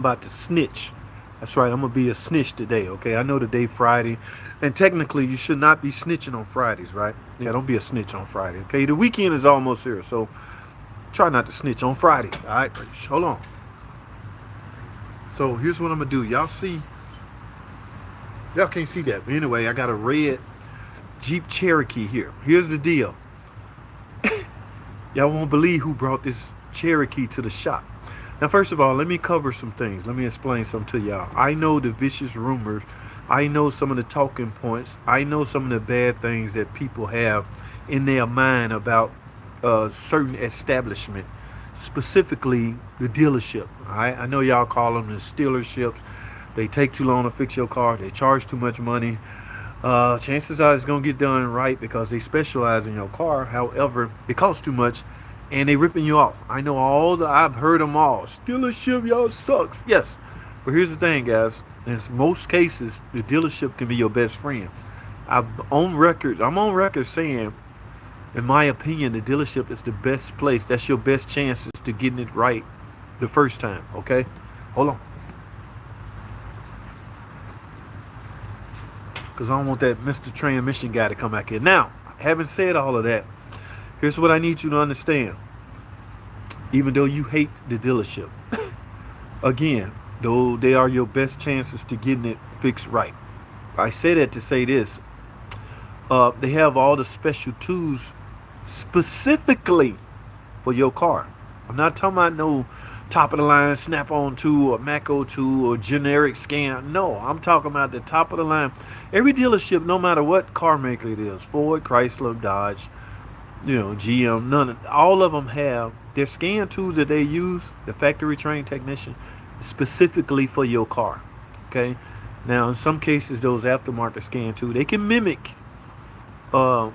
about to snitch. That's right, I'm gonna be a snitch today, okay? I know today Friday, and technically you should not be snitching on Fridays, right? Yeah, don't be a snitch on Friday, okay? The weekend is almost here, so try not to snitch on Friday, all right? Hold on. So here's what I'm gonna do. Y'all can't see that, but anyway, I got a red Jeep Cherokee here. Here's the deal. Y'all won't believe who brought this Cherokee to the shop. Now, first of all, let me cover some things. Let me explain something to y'all. I know the vicious rumors. I know some of the talking points. I know some of the bad things that people have in their mind about certain establishment, specifically the dealership. All right? I know y'all call them the stealerships. They take too long to fix your car. They charge too much money. Chances are it's gonna get done right because they specialize in your car. However, it costs too much, and they ripping you off. I know I've heard them all. Dealership, y'all sucks. Yes, but here's the thing, guys. In most cases, the dealership can be your best friend. I'm on record saying, in my opinion, the dealership is the best place. That's your best chances to getting it right the first time. Okay, hold on. Because I don't want that Mr. Transmission guy to come back here. Now, having said all of that, here's what I need you to understand. Even though you hate the dealership, again, though they are your best chances to getting it fixed right. I say that to say this. They have all the special tools specifically for your car. I'm not talking about no top of the line snap-on tool or Maco tool or generic scan. No, I'm talking about the top of the line. Every dealership, no matter what car maker it is, Ford, Chrysler, Dodge, GM, all of them have their scan tools that they use, the factory trained technician, specifically for your car. Okay. Now, in some cases, those aftermarket scan tools, they can mimic uh,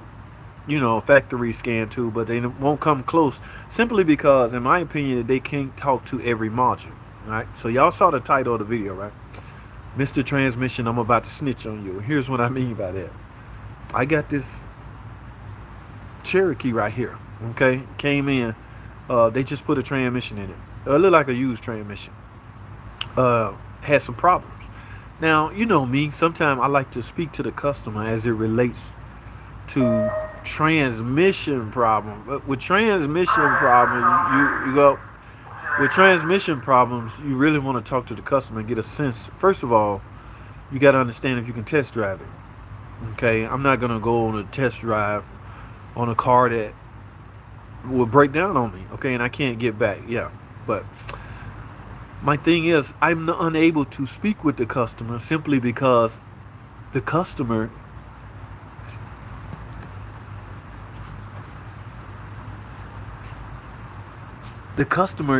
factory scan tool, but they won't come close simply because, in my opinion, they can't talk to every module. Right? So y'all saw the title of the video, right? Mr. Transmission, I'm about to snitch on you. Here's what I mean by that. I got this Cherokee right here. Okay, came in. They just put a transmission in it. It looked like a used transmission. Had some problems. Now, you know me. Sometimes I like to speak to the customer as it relates to transmission problem. But with transmission problem, you go with transmission problems, you really want to talk to the customer and get a sense. First of all, you got to understand if you can test drive it. Okay, I'm not gonna go on a test drive on a car that will break down on me. Okay, and I can't get back. Yeah, but my thing is, I'm unable to speak with the customer simply because the customer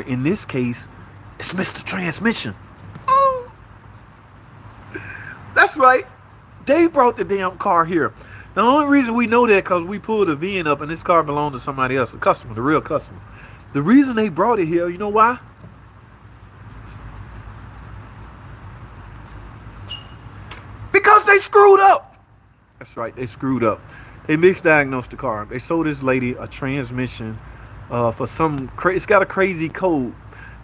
in this case is Mr. Transmission. Oh, that's right. They brought the damn car here. The only reason we know that because we pulled a VIN up and this car belonged to somebody else, the customer, the real customer. The reason they brought it here, you know why? Because they screwed up. That's right, they screwed up. They misdiagnosed the car. They sold this lady a transmission for some it's got a crazy code.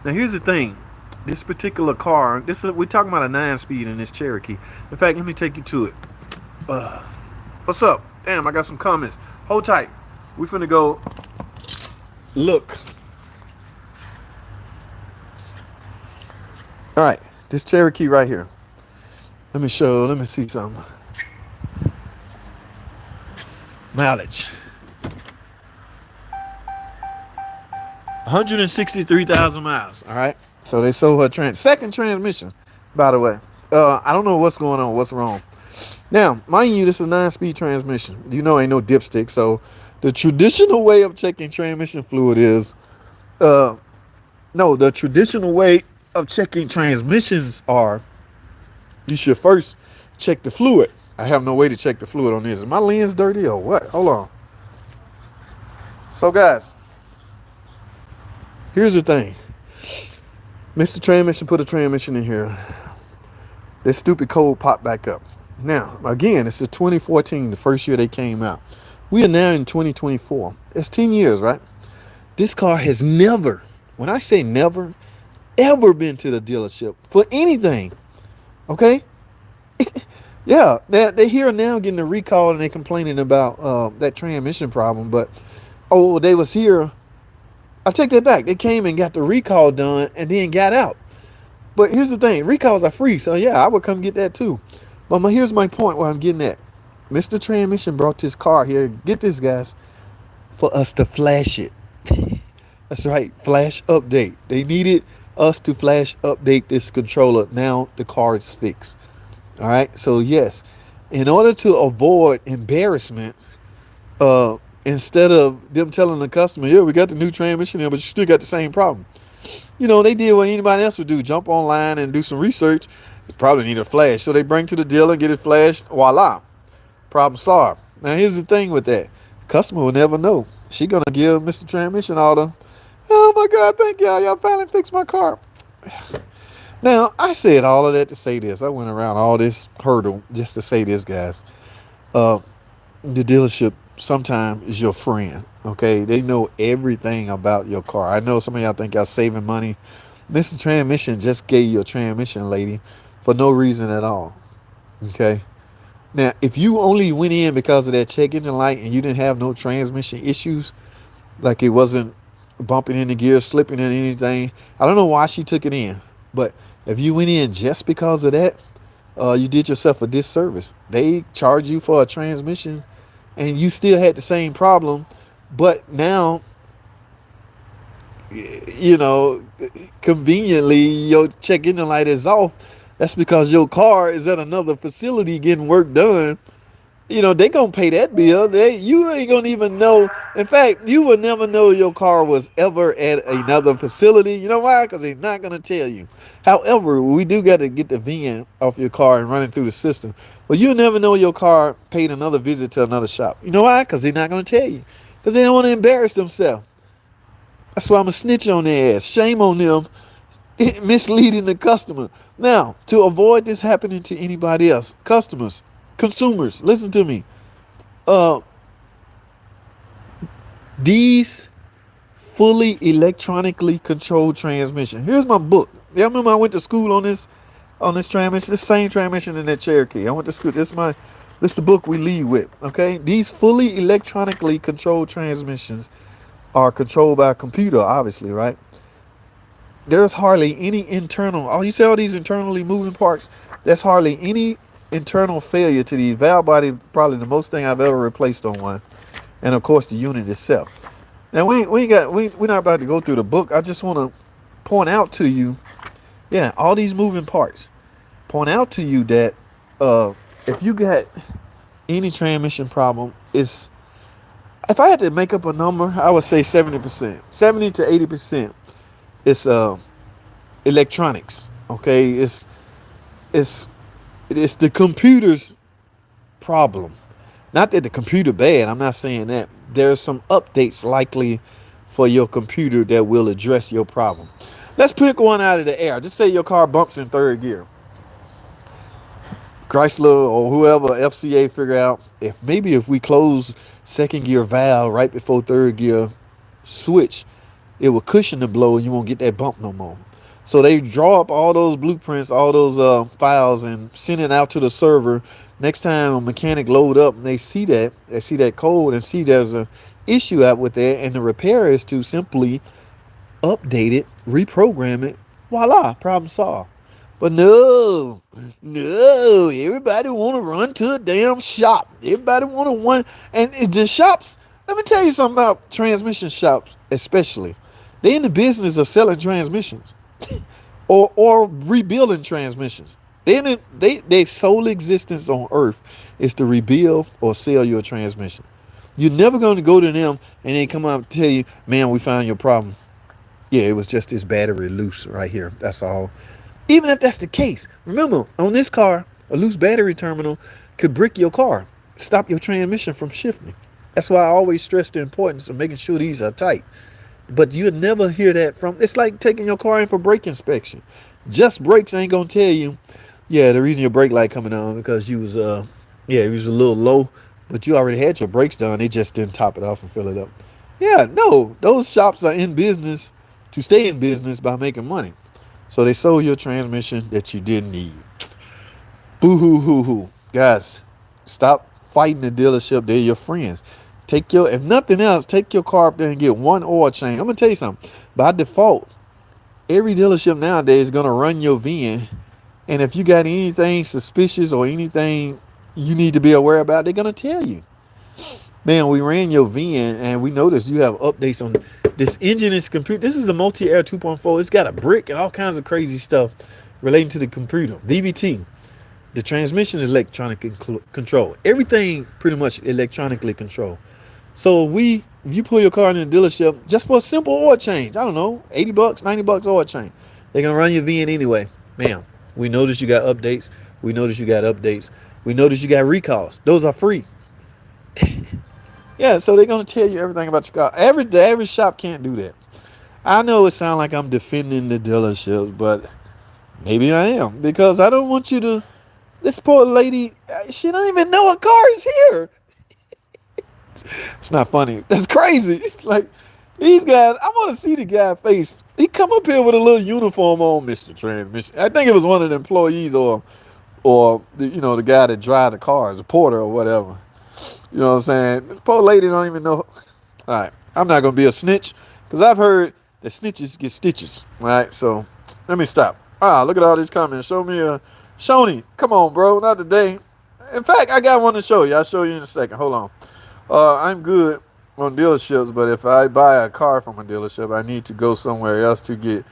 Now here's the thing. This particular car, we're talking about a 9-speed in this Cherokee. In fact, let me take you to it. What's up? Damn, I got some comments. Hold tight. We finna go look. All right, this Cherokee right here. Let me see something. Mileage. 163,000 miles. All right. So they sold her second transmission, by the way. I don't know what's going on, what's wrong. Now, mind you, this is a 9-speed transmission. You know, ain't no dipstick. So the traditional way of checking transmission fluid is, the traditional way of checking transmissions are, you should first check the fluid. I have no way to check the fluid on this. Is my lens dirty or what? Hold on. So, guys, here's the thing. Mr. Transmission put a transmission in here. This stupid code popped back up. Now, again, it's the 2014, the first year they came out. We are now in 2024. It's 10 years, right? This car has never, when I say never, ever been to the dealership for anything, okay? Yeah, they here now getting a recall and they complaining about that transmission problem. But oh, they was here. I take that back. They came and got the recall done and then got out. But here's the thing: recalls are free, so yeah, I would come get that too. But here's my point: where I'm getting at. Mr. Transmission brought this car here. Get this, guys, for us to flash it. That's right, flash update. They needed us to flash update this controller. Now the car is fixed. All right. So yes, in order to avoid embarrassment, instead of them telling the customer, "Yeah, we got the new transmission in, but you still got the same problem." They did what anybody else would do: jump online and do some research. You probably need a flash, so they bring to the dealer, get it flashed. Voila, problem solved. Now here's the thing with that: the customer will never know. She gonna give Mr. Transmission all the, "Oh my God, thank y'all, y'all finally fixed my car." Now, I said all of that to say this. I went around all this hurdle just to say this, guys. Uh, the dealership sometimes is your friend, okay? They know everything about your car. I know some of y'all think y'all saving money. Mr. Transmission just gave you a transmission, lady, for no reason at all, okay? Now, if you only went in because of that check engine light and you didn't have no transmission issues, like it wasn't bumping in the gear, slipping in anything, I don't know why she took it in. But if you went in just because of that, you did yourself a disservice. They charge you for a transmission and you still had the same problem, but now, you know, conveniently your check engine light is off. That's because your car is at another facility getting work done. They gonna pay that bill. You ain't gonna even know. In fact, you will never know your car was ever at another facility. You know why? Because they're not gonna tell you. However, we do got to get the VIN off your car and run it through the system. But you'll never know your car paid another visit to another shop. You know why? Because they're not gonna tell you. Because they don't want to embarrass themselves. That's why I'm a snitch on their ass. Shame on them misleading the customer. Now, to avoid this happening to anybody else, customers, consumers, listen to me. These fully electronically controlled transmission. Here's my book. Yeah, I remember I went to school on this transmission, the same transmission in that Cherokee. I went to school. This is the book we lead with. Okay, these fully electronically controlled transmissions are controlled by a computer, obviously, right? There's hardly any internal. Oh, you see all these internally moving parts? There's hardly any internal failure to these. Valve body, probably the most thing I've ever replaced on one, and of course the unit itself. Now we're not about to go through the book. I just want to point out to you, yeah, all these moving parts. Point out to you that if you got any transmission problem, if I had to make up a number, I would say 70%, 70 to 80%. It's electronics. Okay, it's the computer's problem. Not that the computer bad. I'm not saying that. There's some updates likely for your computer that will address your problem. Let's pick one out of the air. Just say your car bumps in third gear. Chrysler or whoever, FCA, figure out if we close second gear valve right before third gear switch, it will cushion the blow and you won't get that bump no more. So they draw up all those blueprints, all those files, and send it out to the server. Next time a mechanic load up and they see that code and see there's a issue out with that, and the repair is to simply update it, reprogram it, voila, problem solved. But no, everybody want to run to a damn shop. Everybody want to run, and the shops. Let me tell you something about transmission shops, especially. They're in the business of selling transmissions, or rebuilding transmissions. Their sole existence on earth is to rebuild or sell your transmission. You're never going to go to them and they come out and tell you, "Man, we found your problem. Yeah, it was just this battery loose right here. That's all." Even if that's the case, remember, on this car, a loose battery terminal could brick your car, stop your transmission from shifting. That's why I always stress the importance of making sure these are tight. But you'll never hear that from. It's like taking your car in for brake inspection. Just brakes ain't gonna tell you, yeah, the reason your brake light coming on because it was a little low, but you already had your brakes done. They just didn't top it off and fill it up. Yeah, no, those shops are in business to stay in business by making money. So they sold you a transmission that you didn't need. Boo hoo hoo hoo. Guys, stop fighting the dealership. They're your friends. If nothing else, take your car up there and get one oil change. I'm gonna tell you something. By default, every dealership nowadays is gonna run your VIN, and if you got anything suspicious or anything you need to be aware about, they're gonna tell you. Man, we ran your VIN and we noticed you have updates on this engine is computer. This is a multi-air 2.4. It's got a brick and all kinds of crazy stuff relating to the computer. VBT. The transmission is electronic control. Everything pretty much electronically controlled. So if you pull your car in the dealership just for a simple oil change, I don't know, $80, $90 oil change, they're gonna run your VIN anyway. Ma'am, we notice you got updates. We notice you got updates. We notice you got recalls. Those are free. Yeah, so they're gonna tell you everything about your car. The average shop can't do that. I know it sounds like I'm defending the dealerships, but maybe I am, because I don't want you to. This poor lady, she don't even know a car is here. It's not funny. That's crazy. Like, these guys, I want to see the guy's face. He come up here with a little uniform on, Mr. Transmission. I think it was one of the employees or the guy that drive the cars, the porter or whatever. You know what I'm saying? This poor lady don't even know. All right, I'm not going to be a snitch, because I've heard that snitches get stitches. All right, so let me stop. Look at all these comments. Show me a... Shoney, come on, bro. Not today. In fact, I got one to show you. I'll show you in a second. Hold on. I'm good on dealerships, but if I buy a car from a dealership, I need to go somewhere else to get.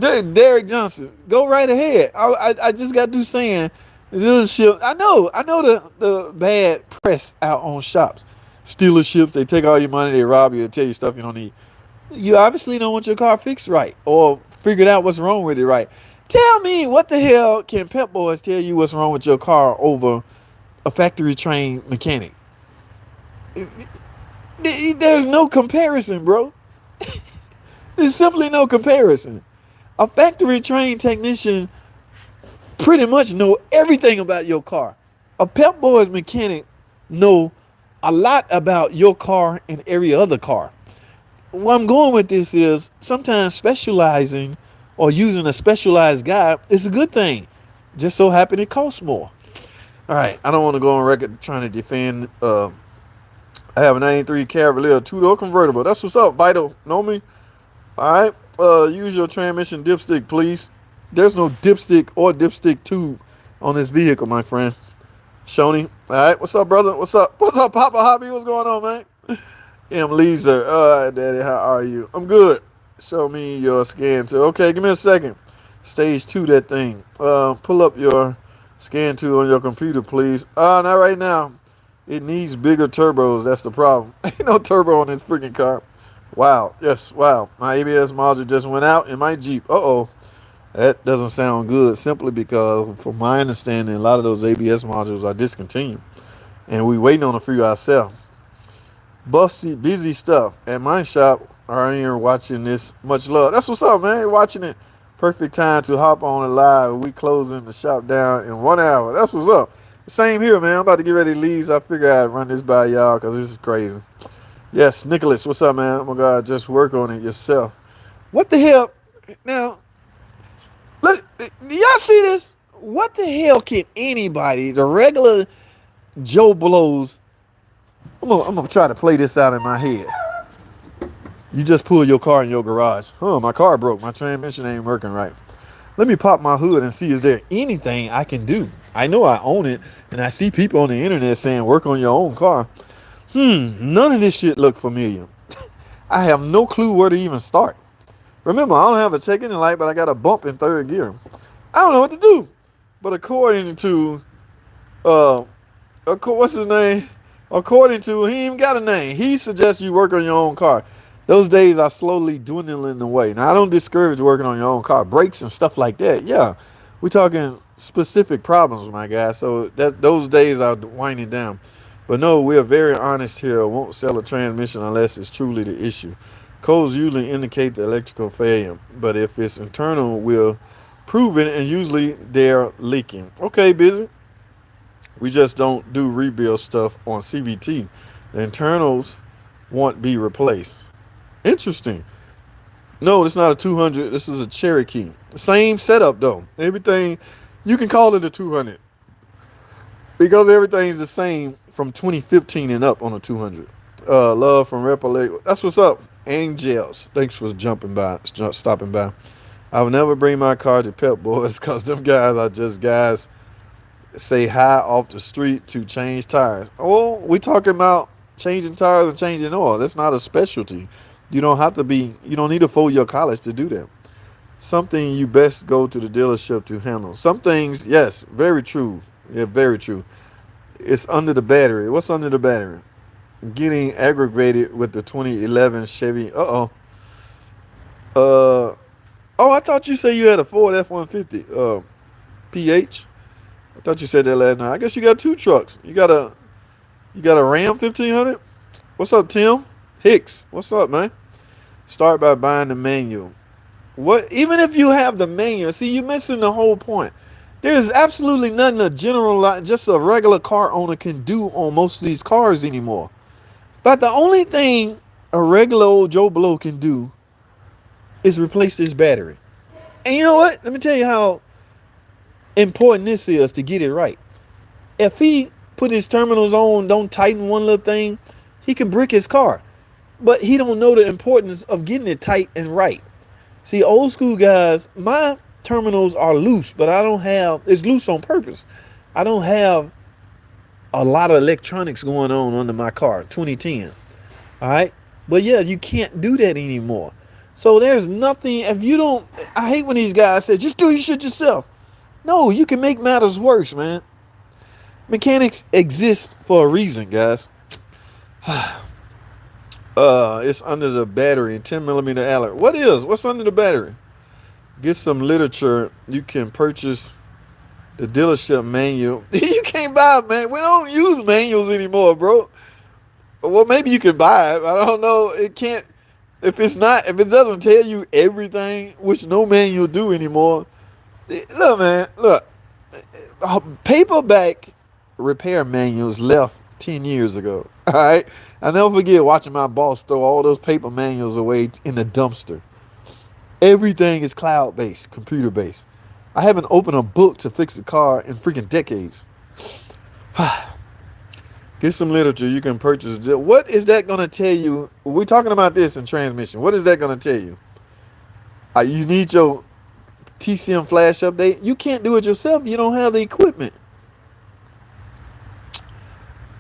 Derek Johnson, go right ahead. I just got through saying dealership. I know the bad press out on shops. Dealerships, they take all your money, they rob you, they tell you stuff you don't need. You obviously don't want your car fixed right or figured out what's wrong with it right. Tell me, what the hell can Pep Boys tell you what's wrong with your car over a factory-trained mechanic? There's no comparison, bro. There's simply no comparison. A factory-trained technician pretty much know everything about your car. A Pep Boys mechanic know a lot about your car and every other car. Where I'm going with this is sometimes specializing or using a specialized guy is a good thing. Just so happen it costs more. All right, I don't want to go on record trying to defend. I have a 93 Cavalier 2-door convertible. That's what's up, Vital. Know me? All right. Use your transmission dipstick, please. There's no dipstick or dipstick tube on this vehicle, my friend. Shoney. All right. What's up, brother? What's up? What's up, Papa Hobby? What's going on, man? M. Leeser. All right, Daddy. How are you? I'm good. Show me your scan tool. Okay, give me a second. Stage 2, that thing. Pull up your scan tool on your computer, please. Not right now. It needs bigger turbos. That's the problem. Ain't no turbo on this freaking car. Wow. Yes, wow. My ABS module just went out in my Jeep. Uh-oh. That doesn't sound good, simply because, from my understanding, a lot of those ABS modules are discontinued. And we waiting on a few ourselves. Busy stuff. At my shop, I ain't here watching this. Much love. That's what's up, man. Watching it. Perfect time to hop on it live. We closing the shop down in 1 hour. That's what's up. Same here, man. I'm about to get ready to leave. So I figured I'd run this by y'all because this is crazy. Yes, Nicholas, what's up, man? Oh my God, just work on it yourself. What the hell? Now, look, do y'all see this? What the hell can anybody, the regular Joe Blows, I'm gonna try to play this out in my head. You just pull your car in your garage. My car broke. My transmission ain't working right. Let me pop my hood and see, is there anything I can do? I know I own it, and I see people on the internet saying work on your own car. None of this shit look familiar. I have no clue where to even start. Remember, I don't have a check engine light, but I got a bump in third gear. I don't know what to do. But according to, what's his name? According to, he ain't even got a name. He suggests you work on your own car. Those days are slowly dwindling away. Now, I don't discourage working on your own car. Brakes and stuff like that, yeah. We're talking specific problems, my guy. So those days are winding down. But no, we are very honest here. Won't sell a transmission unless it's truly the issue. Codes usually indicate the electrical failure. But if it's internal, we'll prove it, and usually they're leaking. Okay, busy. We just don't do rebuild stuff on CVT. The internals won't be replaced. Interesting. No, it's not a 200. This is a Cherokee. Same setup though. Everything, you can call it a 200 because everything's the same from 2015 and up on a 200. Love from Repollet. That's what's up. Angels. Thanks for stopping by. I will never bring my car to Pep Boys because them guys are just guys say hi off the street to change tires. Oh, we talking about changing tires and changing oil. That's not a specialty. You don't have to be, you don't need a 4-year college to do that. Something you best go to the dealership to handle. Some things, yes, very true. Yeah, very true. It's under the battery. What's under the battery? Getting aggravated with the 2011 Chevy. Uh, oh, I thought you said you had a Ford F-150 PH. I thought you said that last night. I guess you got two trucks. You got a Ram 1500. What's up, Tim Hicks? What's up, man? Start by buying the manual. What? Even if you have the manual, see, you're missing the whole point. There's absolutely nothing just a regular car owner can do on most of these cars anymore. But the only thing a regular old Joe Blow can do is replace this battery. And you know what? Let me tell you how important this is to get it right. If he put his terminals on, don't tighten one little thing, he can brick his car. But he don't know the importance of getting it tight and right. See, old school guys, my terminals are loose, but it's loose on purpose. I don't have a lot of electronics going on under my car, 2010. All right. But yeah, you can't do that anymore. So there's nothing, if you don't, I hate when these guys say, just do your shit yourself. No, you can make matters worse, man. Mechanics exist for a reason, guys. It's under the battery, 10 millimeter alert. What's under the battery? Get some literature. You can purchase the dealership manual. You can't buy it, man. We don't use manuals anymore, bro. Well, maybe you can buy it. I don't know. It can't. If it doesn't tell you everything, which no manual do anymore. Look, man. Look. Paperback repair manuals left 10 years ago. All right. I never forget watching my boss throw all those paper manuals away in the dumpster. Everything is cloud-based, computer-based. I haven't opened a book to fix a car in freaking decades. Get some literature you can purchase. What is that going to tell you? We're talking about this in transmission. What is that going to tell you? You need your TCM flash update. You can't do it yourself. You don't have the equipment.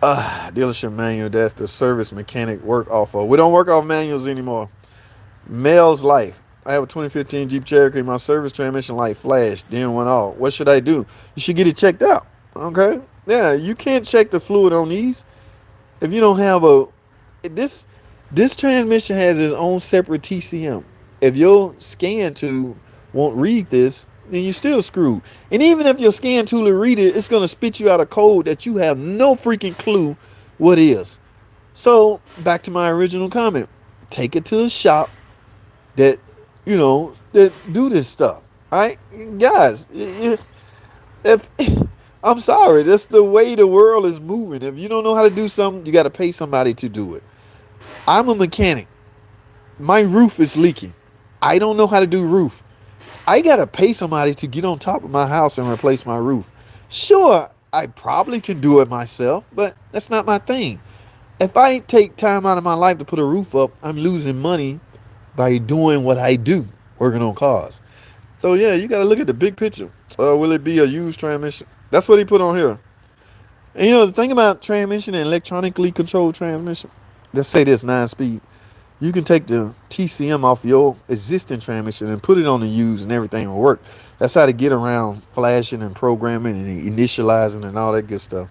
Dealership manual. That's the service mechanic work off of. We don't work off manuals anymore. Mel's life. I have a 2015 Jeep Cherokee. My service transmission light flashed, then went off. What should I do? You should get it checked out. Okay? Yeah, you can't check the fluid on these if you don't have this transmission has its own separate TCM. If your scan tool won't read this, then you're still screwed. And even if your scan tool will read it, it's going to spit you out a code that you have no freaking clue what is. So, back to my original comment. Take it to a shop that do this stuff. All right? Guys, if I'm sorry, that's the way the world is moving. If you don't know how to do something, you got to pay somebody to do it. I'm a mechanic. My roof is leaking. I don't know how to do roof. I got to pay somebody to get on top of my house and replace my roof. Sure, I probably can do it myself, but that's not my thing. If I take time out of my life to put a roof up, I'm losing money by doing what I do, working on cars. So yeah, you got to look at the big picture. Will it be a used transmission? That's what he put on here. And the thing about transmission and electronically controlled transmission, let's say this 9-speed, you can take the TCM off your existing transmission and put it on the used and everything will work. That's how to get around flashing and programming and initializing and all that good stuff.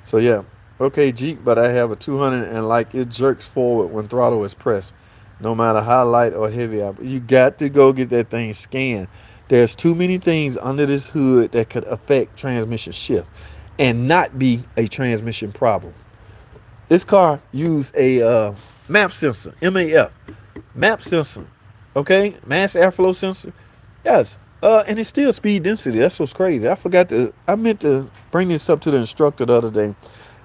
So yeah, okay Jeep, but I have a 200 and like it jerks forward when throttle is pressed. No matter how light or heavy, you got to go get that thing scanned. There's too many things under this hood that could affect transmission shift and not be a transmission problem. This car used a MAP sensor, MAF, MAP sensor, okay, mass airflow sensor, yes, and it's still speed density. That's what's crazy. I meant to bring this up to the instructor the other day.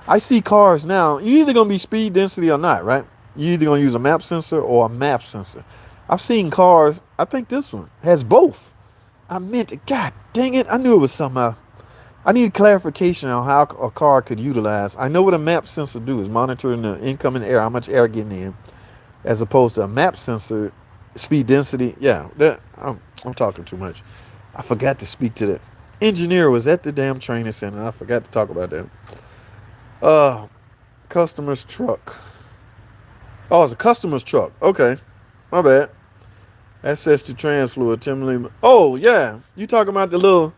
I see cars now, you're either going to be speed density or not, right? You're either going to use a MAP sensor or a MAF sensor. I've seen cars. I think this one has both. I meant it. God dang it! I knew it was somehow. I need clarification on how a car could utilize. I know what a map sensor do is monitoring the incoming air, how much air getting in, as opposed to a map sensor, speed density. Yeah, I'm talking too much. I forgot to speak to that engineer. Was at the damn training center. I forgot to talk about that. Uh, customer's truck. Oh, it's a customer's truck. Okay, my bad. Access to trans fluid. Oh yeah, you talking about the little.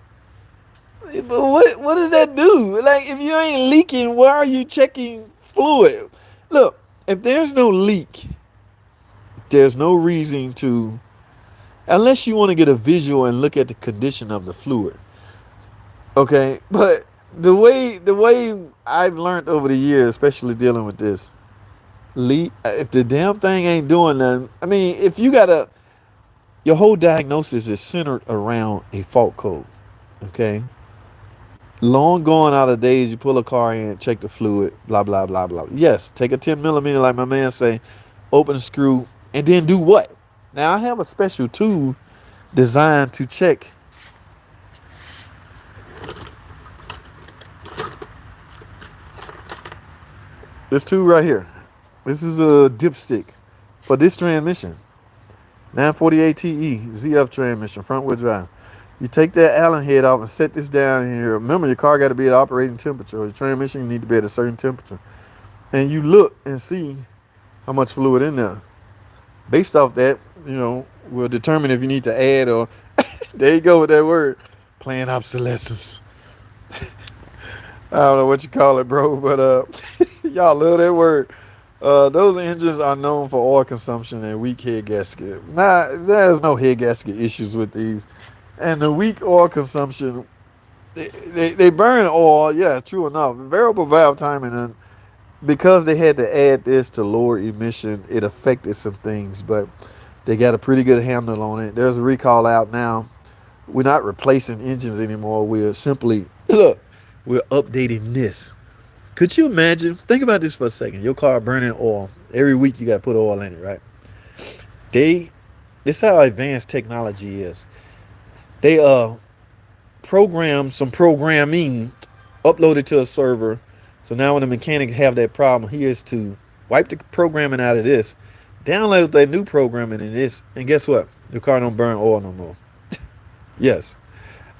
But what does that do? Like, if you ain't leaking, why are you checking fluid? Look, if there's no leak, there's no reason to, unless you want to get a visual and look at the condition of the fluid. Okay, but the way I've learned over the years, especially dealing with this leak, if the damn thing ain't doing nothing, I mean, if you got your whole diagnosis is centered around a fault code. Okay. Long gone out of days, you pull a car in, check the fluid, blah, blah, blah, blah. Yes, take a 10 millimeter, like my man say, open the screw, and then do what? Now, I have a special tool designed to check. This tool right here. This is a dipstick for this transmission. 948 TE, ZF transmission, front wheel drive. You take that Allen head off and set this down here. Remember, your car got to be at operating temperature. Or your transmission need to be at a certain temperature. And you look and see how much fluid in there. Based off that, we'll determine if you need to add or... There you go with that word. Planned obsolescence. I don't know what you call it, bro, but y'all love that word. Those engines are known for oil consumption and weak head gasket. There's no head gasket issues with these. And the weak oil consumption, they burn oil, yeah, true enough. Variable valve timing, and because they had to add this to lower emission, it affected some things, but they got a pretty good handle on it. There's a recall out now. We're not replacing engines anymore. We're simply, we're updating this. Could you imagine? Think about this for a second. Your car burning oil. Every week you got to put oil in it, right? This is how advanced technology is. They program some programming, upload it to a server. So now when the mechanic have that problem, he is to wipe the programming out of this, download that new programming in this, and guess what? Your car don't burn oil no more. Yes.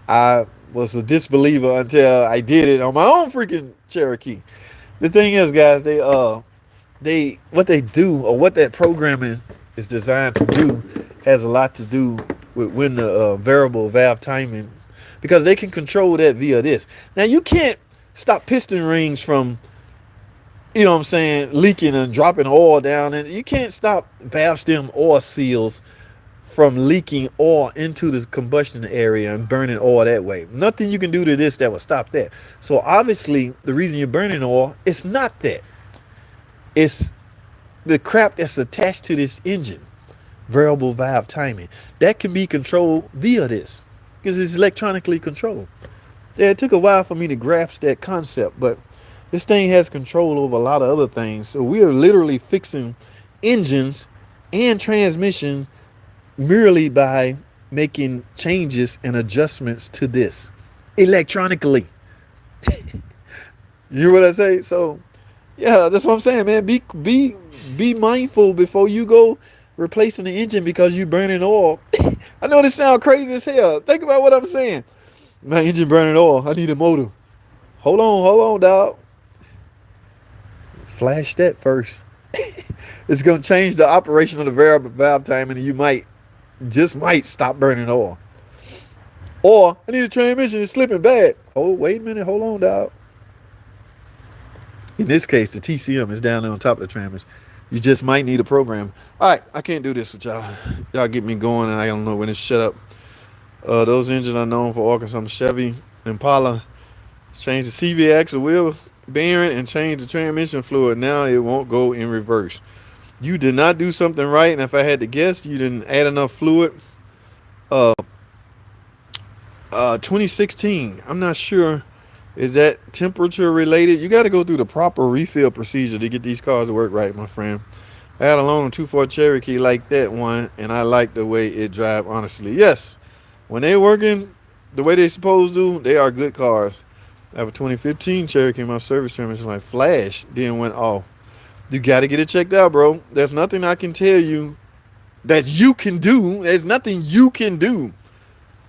I was a disbeliever until I did it on my own freaking Cherokee. The thing is, guys, what they do, or what that program is designed to do, has a lot to do with when the variable valve timing, because they can control that via this. Now, you can't stop piston rings from, leaking and dropping oil down, and you can't stop valve stem oil seals from leaking oil into the combustion area and burning oil that way. Nothing you can do to this that will stop that. So obviously, the reason you're burning oil, it's not that. It's the crap that's attached to this engine. Variable valve timing. That can be controlled via this, because it's electronically controlled. Yeah, it took a while for me to grasp that concept, but this thing has control over a lot of other things. So we are literally fixing engines and transmissions merely by making changes and adjustments to this electronically. You hear what I say? So yeah, that's what I'm saying, man. Be mindful before you go replacing the engine because you burning oil. I know this sounds crazy as hell. Think about what I'm saying. My engine burning oil. I need a motor. Hold on, dog. Flash that first. It's gonna change the operation of the variable valve timing, and you might stop burning oil. Or I need a transmission. It's slipping bad. Oh, wait a minute. Hold on, dog. In this case, the TCM is down there on top of the transmission. You just might need a program. All right, I can't do this with y'all. Y'all get me going, and I don't know when to shut up. Those engines are known for Arkansas, Chevy, Impala. Change the CV axle wheel bearing and change the transmission fluid. Now it won't go in reverse. You did not do something right, and if I had to guess, you didn't add enough fluid. 2016. I'm not sure. Is that temperature related? You got to go through the proper refill procedure to get these cars to work right, my friend. I had a loan 2.4 Cherokee like that one, and I like the way it drive. Honestly, yes, when they working the way they supposed to, they are good cars. I have a 2015 Cherokee. My service transmission like flash, then went off. You got to get it checked out, bro. There's nothing I can tell you that you can do. There's nothing you can do.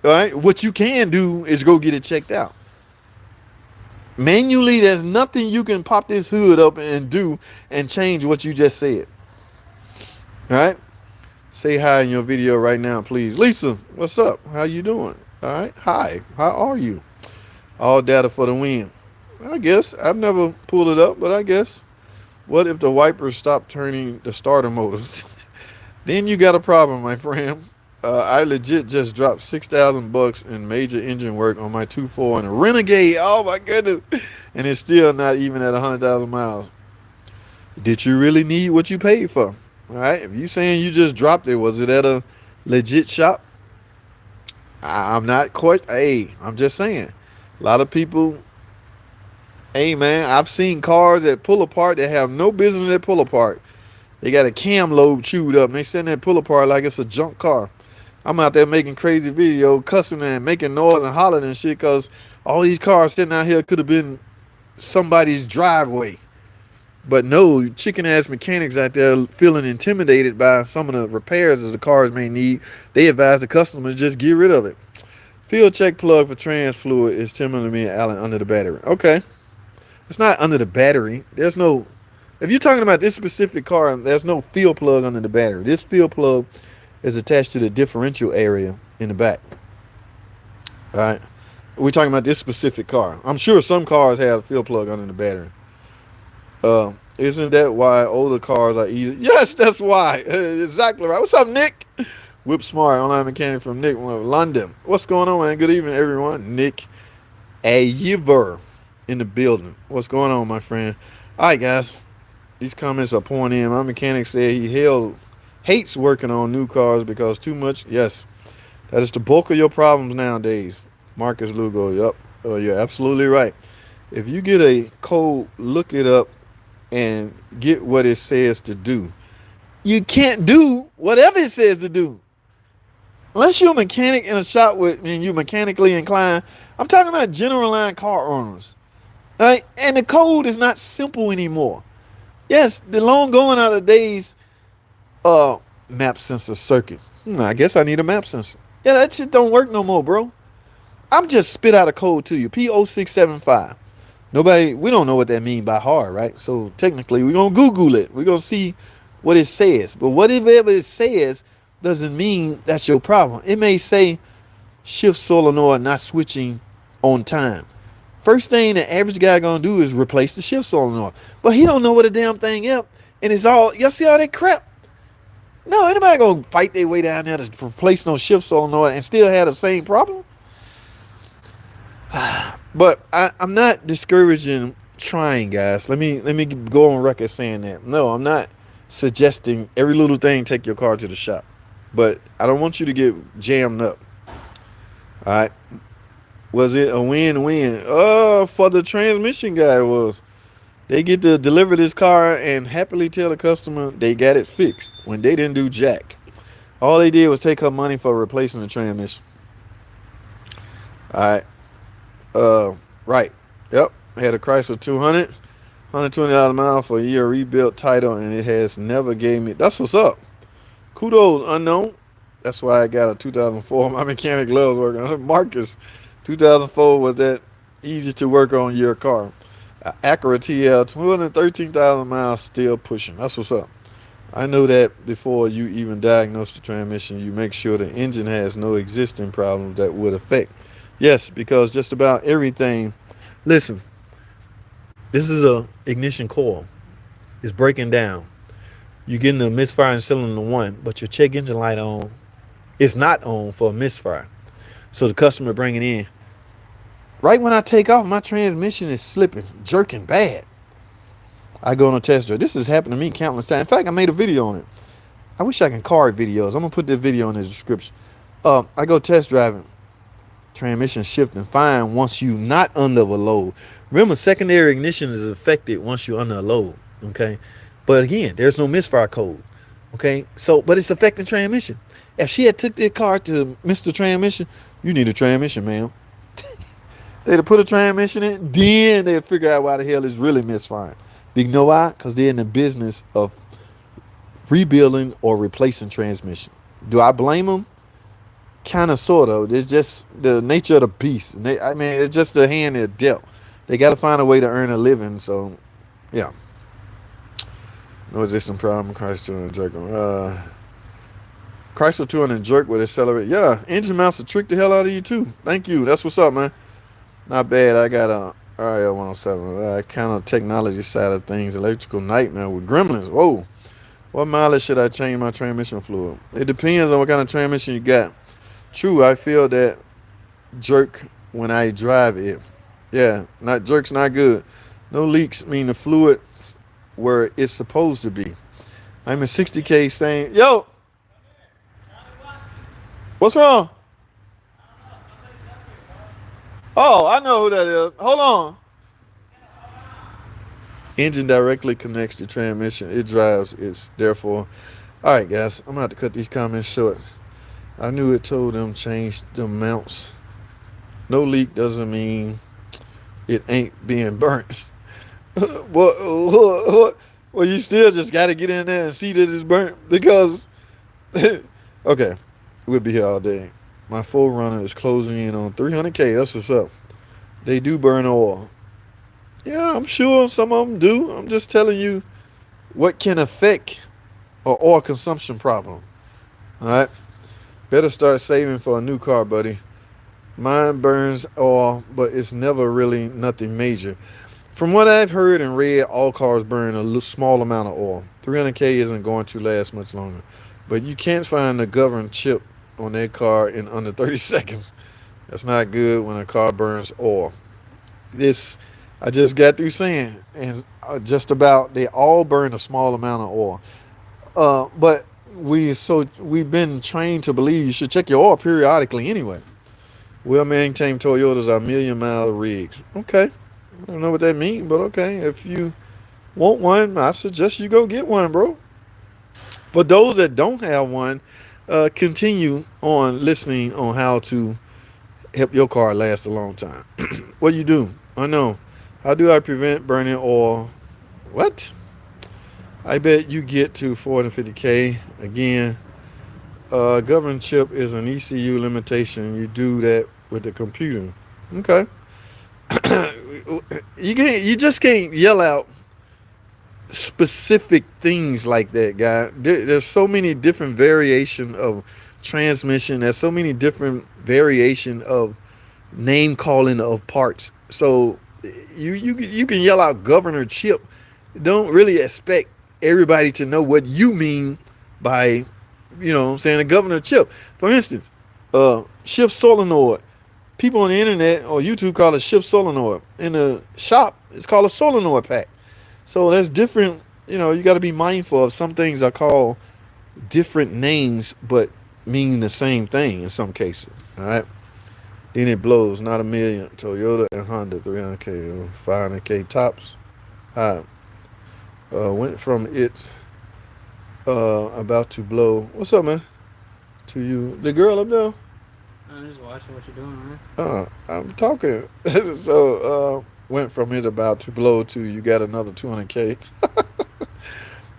All right, what you can do is go get it checked out. Manually, there's nothing you can pop this hood up and do and change what you just said. All right. Say hi in your video right now, please. Lisa, what's up? How you doing? All right. Hi. How are you? All data for the win. I guess. I've never pulled it up, but I guess. What if the wipers stop turning the starter motor? Then you got a problem, my friend. I legit just dropped $6,000 in major engine work on my 2.4 and a Renegade. Oh my goodness. And it's still not even at 100,000 miles. Did you really need what you paid for? All right. If you saying you just dropped it, was it at a legit shop? I'm not quite. Hey, I'm just saying. A lot of people. Hey man, I've seen cars that pull apart that have no business that pull apart. They got a cam lobe chewed up and they send that pull apart like it's a junk car. I'm out there making crazy video, cussing and making noise and hollering and shit because all these cars sitting out here could have been somebody's driveway. But no, chicken ass mechanics out there feeling intimidated by some of the repairs that the cars may need. They advise the customer to just get rid of it. Field check plug for trans fluid is telling me Allen under the battery. Okay. It's not under the battery. There's no, if you're talking about this specific car, there's no field plug under the battery. This field plug is attached to the differential area in the back. All right. We're talking about this specific car. I'm sure some cars have a field plug under the battery. Isn't that why older cars are easy? Yes, that's why. Exactly right. What's up, Nick? Whip Smart, online mechanic from Nick, London. What's going on, man? Good evening, everyone. Nick Ayiver in the building. What's going on, my friend? All right, guys. These comments are pouring in. My mechanic said he hates working on new cars because too much. Yes, that is the bulk of your problems nowadays. Marcus Lugo. Yep. Oh, you're absolutely right. If you get a code, look it up and get what it says to do. You can't do whatever it says to do. Unless you're a mechanic in a shop and you're mechanically inclined. I'm talking about general line car owners. Right? And the code is not simple anymore. Yes, the long going out of days, map sensor circuit. I guess I need a map sensor. Yeah, that shit don't work no more, bro. I'm just spit out a code to you. P0675. We don't know what that means by heart, right? So technically, we're going to Google it. We're going to see what it says. But whatever it says doesn't mean that's your problem. It may say shift solenoid not switching on time. First thing the average guy going to do is replace the shift solenoid. But he don't know what a damn thing is. And it's all, y'all see all that crap? No, anybody going to fight their way down there to replace no shift solenoid and still have the same problem? But I'm not discouraging trying, guys. Let me go on record saying that. No, I'm not suggesting every little thing take your car to the shop. But I don't want you to get jammed up. All right. Was it a win-win? For the transmission guy, it was. They get to deliver this car and happily tell the customer they got it fixed when they didn't do jack. All they did was take her money for replacing the transmission. All right. Right. Yep. I had a Chrysler 200, $120 a mile for a year rebuilt title, and it has never gave me. That's what's up. Kudos, unknown. That's why I got a 2004. My mechanic loves working on it. Marcus, 2004 was that easy to work on your car. Acura TL, 213,000 miles, still pushing. That's what's up. I know that before you even diagnose the transmission, you make sure the engine has no existing problems that would affect. Yes, because just about everything. Listen, this is a ignition coil. It's breaking down. You're getting a misfire in cylinder 1, but your check engine light on. It's not on for a misfire. So the customer bring it in. Right when I take off, my transmission is slipping, jerking bad. I go on a test drive. This has happened to me countless times. In fact, I made a video on it. I wish I can card videos. I'm going to put the video in the description. I go test driving. Transmission shifting fine once you not under a load. Remember, secondary ignition is affected once you're under a load. Okay. But again, there's no misfire code. Okay, so but it's affecting transmission. If she had took that car to Mr. Transmission, you need a transmission, ma'am. They'd have put a transmission in, then they'd figure out why the hell it's really misfiring. You know why? Because they're in the business of rebuilding or replacing transmission. Do I blame them? Kind of, sort of. It's just the nature of the beast. And I mean, it's just the hand they're dealt. They got to find a way to earn a living. So, yeah. No existing problem. Chrysler 200 jerk. Chrysler 200 jerk with accelerate. Yeah, engine mounts will trick the hell out of you too. Thank you. That's what's up, man. Not bad. I got a RL 107. Kind of technology side of things. Electrical nightmare with gremlins. Whoa. What mileage should I change my transmission fluid? It depends on what kind of transmission you got. True, I feel that jerk when I drive it. Yeah, not jerk's not good. No leaks mean the fluid where it's supposed to be. I'm in 60K saying, yo, what's wrong? Oh, I know who that is. Hold on. Engine directly connects to transmission. It drives. It's therefore. All right, guys. I'm going to have to cut these comments short. I knew it told them change the mounts. No leak doesn't mean it ain't being burnt. Well, you still just got to get in there and see that it's burnt because, okay, we'll be here all day. My 4Runner is closing in on 300K. That's what's up. They do burn oil. Yeah, I'm sure some of them do. I'm just telling you what can affect an oil consumption problem. All right? Better start saving for a new car, buddy. Mine burns oil, but it's never really nothing major. From what I've heard and read, all cars burn a small amount of oil. 300K isn't going to last much longer. But you can't find the governor chip on that car in under 30 seconds. That's not good when a car burns oil. This, I just got through saying, and just about they all burn a small amount of oil. But we've been trained to believe you should check your oil periodically anyway. Well-maintained Toyotas are million-mile rigs. Okay. I don't know what that means, but okay. If you want one, I suggest you go get one, bro. For those that don't have one, continue on listening on how to help your car last a long time. What you do? I know. How do I prevent burning oil? What? I bet you get to 450K. Again, government chip is an ECU limitation. You do that with the computer. Okay. You just can't yell out specific things like that, guy. There's so many different variation of transmission. There's so many different variation of name calling of parts. So you can yell out governor chip. Don't really expect everybody to know what you mean by, saying a governor chip. For instance, shift solenoid. People on the internet or YouTube call it shift solenoid. In the shop, it's called a solenoid pack. So that's different. You got to be mindful of some things are called different names, but mean the same thing in some cases. All right. Then it blows, not a million. Toyota and Honda, 300K, 500K tops. All right. Went from it about to blow. What's up, man? To you. The girl up there? I'm just watching what you're doing, man. I'm talking. So, went from it about to blow to you got another 200K.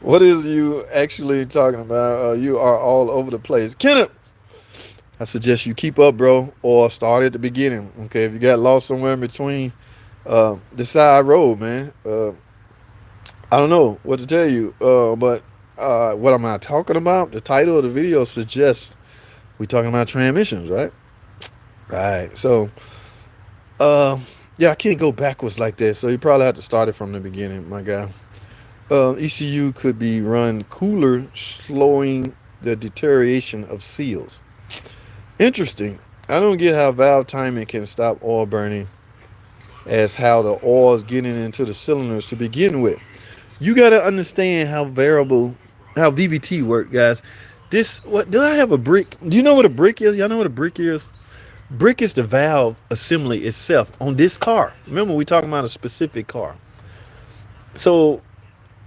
What is you actually talking about? You are all over the place. Kenneth, I suggest you keep up, bro, or start at the beginning. Okay, if you got lost somewhere in between, the side road, man. I don't know what to tell you, but what am I talking about? The title of the video suggests we talking about transmissions, right? Right. So, yeah, I can't go backwards like that. So you probably have to start it from the beginning, my guy. ECU could be run cooler, slowing the deterioration of seals. Interesting. I don't get how valve timing can stop oil burning as how the oil is getting into the cylinders to begin with. You got to understand how VVT work, guys. Do I have a brick? Do you know what a brick is? Y'all know what a brick is? Brick is the valve assembly itself on this car. Remember, we talking about a specific car. So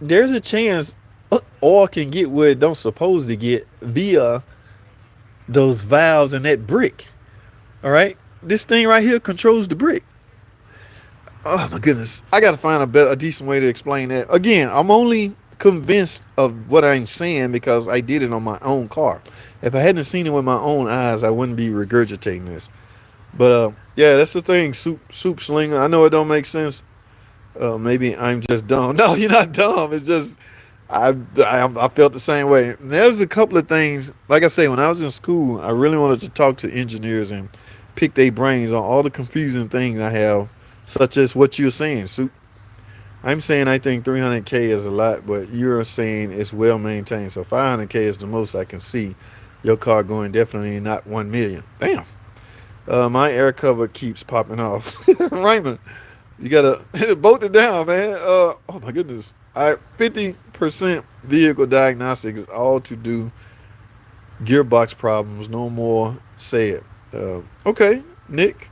there's a chance oil can get where it don't supposed to get via those valves and that brick. All right, this thing right here controls the brick. Oh my goodness, I got to find a decent way to explain that. Again, I'm only convinced of what I'm saying because I did it on my own car. If I hadn't seen it with my own eyes, I wouldn't be regurgitating this. But yeah, that's the thing, soup slinger. I know it don't make sense. Maybe I'm just dumb. No, you're not dumb. It's just I felt the same way. And there's a couple of things. Like I say, when I was in school, I really wanted to talk to engineers and pick their brains on all the confusing things I have, such as what you're saying, soup. I'm saying I think 300K is a lot, but you're saying it's well maintained. So 500K is the most I can see your car going. Definitely not 1 million. Damn. My air cover keeps popping off. Raymond, you gotta bolt it down, man. Oh my goodness. 50% vehicle diagnostics, all to do gearbox problems. No more said. Okay, Nick.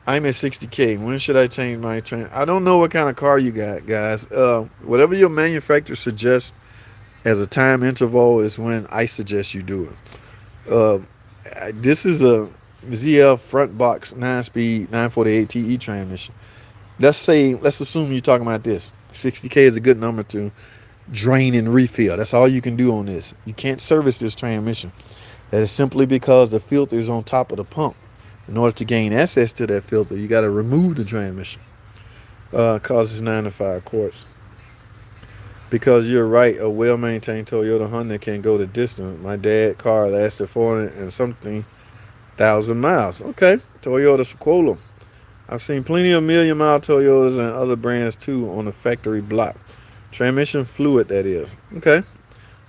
I'm at 60K. When should I change my train? I don't know what kind of car you got, guys. Whatever your manufacturer suggests as a time interval is when I suggest you do it. This is a ZF front box 9-speed 948 TE transmission. Let's assume you're talking about this. 60K is a good number to drain and refill. That's all you can do on this. You can't service this transmission. That is simply because the filter is on top of the pump. In order to gain access to that filter, you got to remove the transmission. Causes 9 to 5 quarts. Because you're right, a well-maintained Toyota Honda can go the distance. My dad's car lasted 400 and something thousand miles. Okay, Toyota Sequoia. I've seen plenty of million-mile Toyotas and other brands too on the factory block. Transmission fluid, that is. Okay.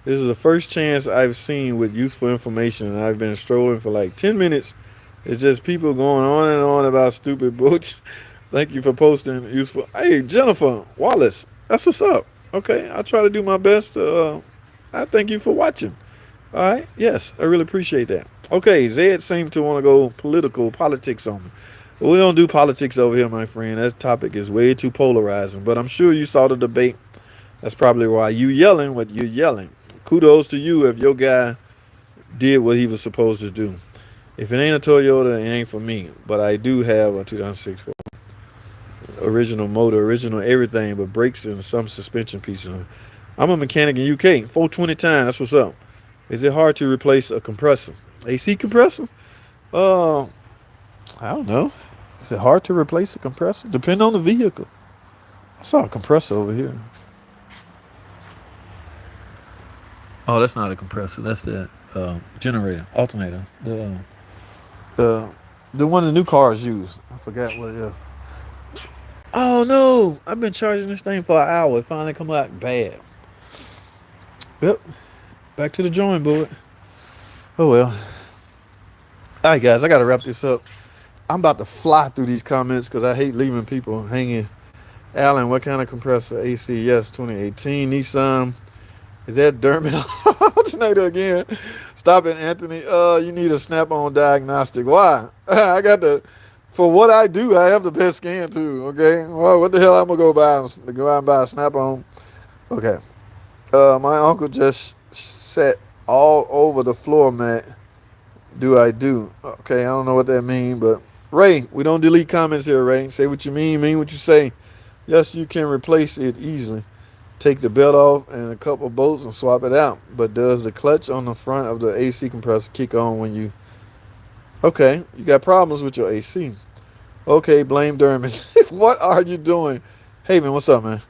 This is the first chance I've seen with useful information, and I've been strolling for like 10 minutes. It's just people going on and on about stupid books. Thank you for posting useful. Hey, Jennifer Wallace, that's what's up. Okay, I try to do my best. I thank you for watching. All right, yes, I really appreciate that. Okay, Zed seems to want to go politics on me. Well, we don't do politics over here, my friend. That topic is way too polarizing. But I'm sure you saw the debate. That's probably why you yelling what you're yelling. Kudos to you if your guy did what he was supposed to do. If it ain't a Toyota, it ain't for me. But I do have a 2006 Ford. Original motor, original everything, but brakes and some suspension pieces. I'm a mechanic in UK. 420 time, that's what's up. Is it hard to replace a compressor? AC compressor? I don't know. Is it hard to replace a compressor? Depending on the vehicle. I saw a compressor over here. Oh, that's not a compressor. That's the generator, alternator. The one the new cars use. I forgot what it is. Oh no! I've been charging this thing for an hour. It finally come out bad. Yep. Back to the drawing board. Oh well. All right, guys. I gotta wrap this up. I'm about to fly through these comments because I hate leaving people hanging. Alan, what kind of compressor? AC? Yes, 2018 Nissan. Is that Dermot alternator again? Stop it, Anthony. You need a snap-on diagnostic. Why? For what I do, I have the best scan too. Okay. Well, what the hell? I'm gonna go out and buy a snap-on. Okay. My uncle just sat all over the floor mat. Do? Okay, I don't know what that means, but Ray, we don't delete comments here, Ray. Say what you mean what you say. Yes, you can replace it easily. Take the belt off and a couple bolts and swap it out. But does the clutch on the front of the AC compressor kick on when you... Okay, you got problems with your AC. Okay, blame Dermot. What are you doing? Hey, man, what's up, man?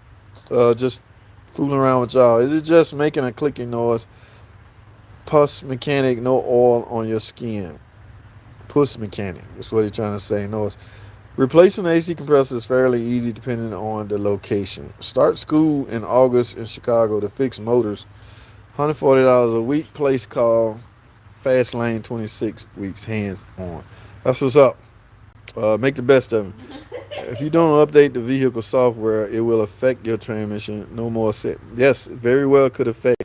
Just fooling around with y'all. Is it just making a clicking noise? Puss mechanic, no oil on your skin. Puss mechanic. That's what he's trying to say. Noise. Replacing the AC compressor is fairly easy depending on the location. Start school in August in Chicago to fix motors. $140 a week. Place call Fast Lane 26 weeks. Hands on. That's what's up. Make the best of it. If you don't update the vehicle software, it will affect your transmission. No more set. Yes, very well could affect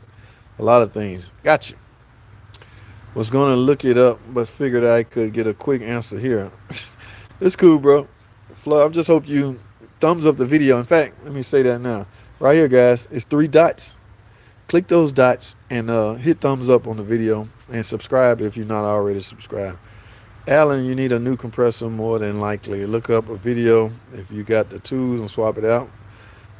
a lot of things. Gotcha. Was going to look it up, but figured I could get a quick answer here. It's cool, bro. Flo, I just hope you thumbs up the video. In fact, let me say that now. Right here, guys. It's 3 dots. Click those dots and hit thumbs up on the video and subscribe if you're not already subscribed. Alan, you need a new compressor more than likely. Look up a video if you got the tools and swap it out.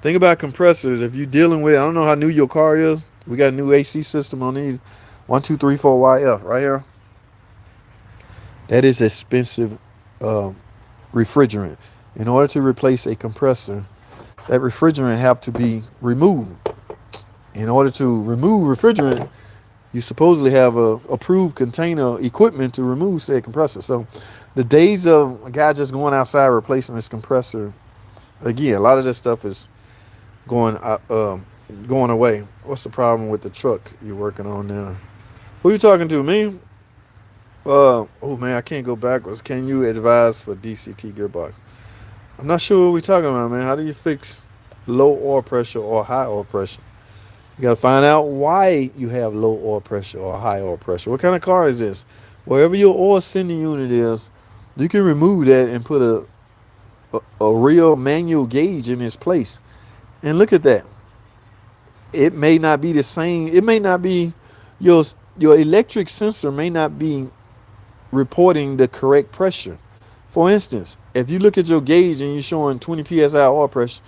Think about compressors. If you're dealing with, I don't know how new your car is. We got a new AC system on these. 1234YF right here. That is expensive refrigerant. In order to replace a compressor, that refrigerant have to be removed. In order to remove refrigerant, you supposedly have a approved container equipment to remove said compressor. So the days of a guy just going outside replacing his compressor, again, a lot of this stuff is going away. What's the problem with the truck you're working on now? Who you talking to? Me? Oh man, I can't go backwards. Can you advise for DCT gearbox? I'm not sure what we're talking about, man. How do you fix low oil pressure or high oil pressure? You got to find out why you have low oil pressure or high oil pressure. What kind of car is this? Wherever your oil sending unit is, you can remove that and put a real manual gauge in its place. And look at that. It may not be the same. It may not be your electric sensor may not be reporting the correct pressure. For instance, if you look at your gauge and you're showing 20 psi oil pressure,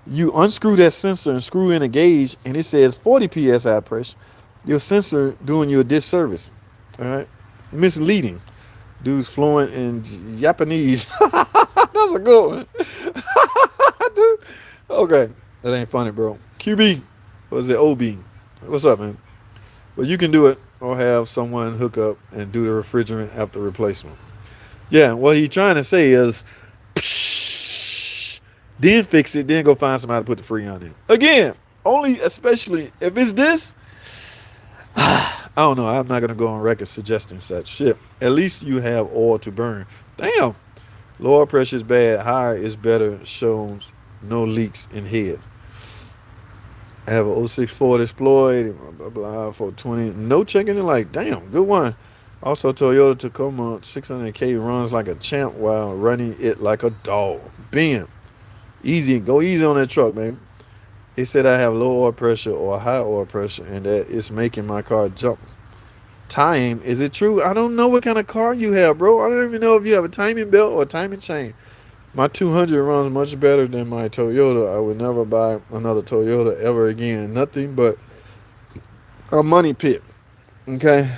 you unscrew that sensor and screw in a gauge and it says 40 psi pressure, your sensor doing you a disservice. All right, misleading. Dude's fluent in Japanese. That's a good one. Dude. Okay, that ain't funny, bro. QB, or is it OB? What's up, man? Well, you can do it or have someone hook up and do the refrigerant after replacement. Yeah, what he's trying to say is, then fix it, then go find somebody to put the Freon in. Again, only especially if it's this, I don't know. I'm not going to go on record suggesting such shit. At least you have oil to burn. Damn. Lower pressure is bad. Higher is better. Shows no leaks in head. I have a 06 Ford Explorer, blah, blah, blah, 420. No checking it like, damn, good one. Also, Toyota Tacoma 600K runs like a champ while running it like a dog. Bam. Easy. Go easy on that truck, man. They said I have low oil pressure or high oil pressure and that it's making my car jump. Time. Is it true? I don't know what kind of car you have, bro. I don't even know if you have a timing belt or a timing chain. My 200 runs much better than my Toyota. I would never buy another Toyota ever again. Nothing but a money pit. Okay?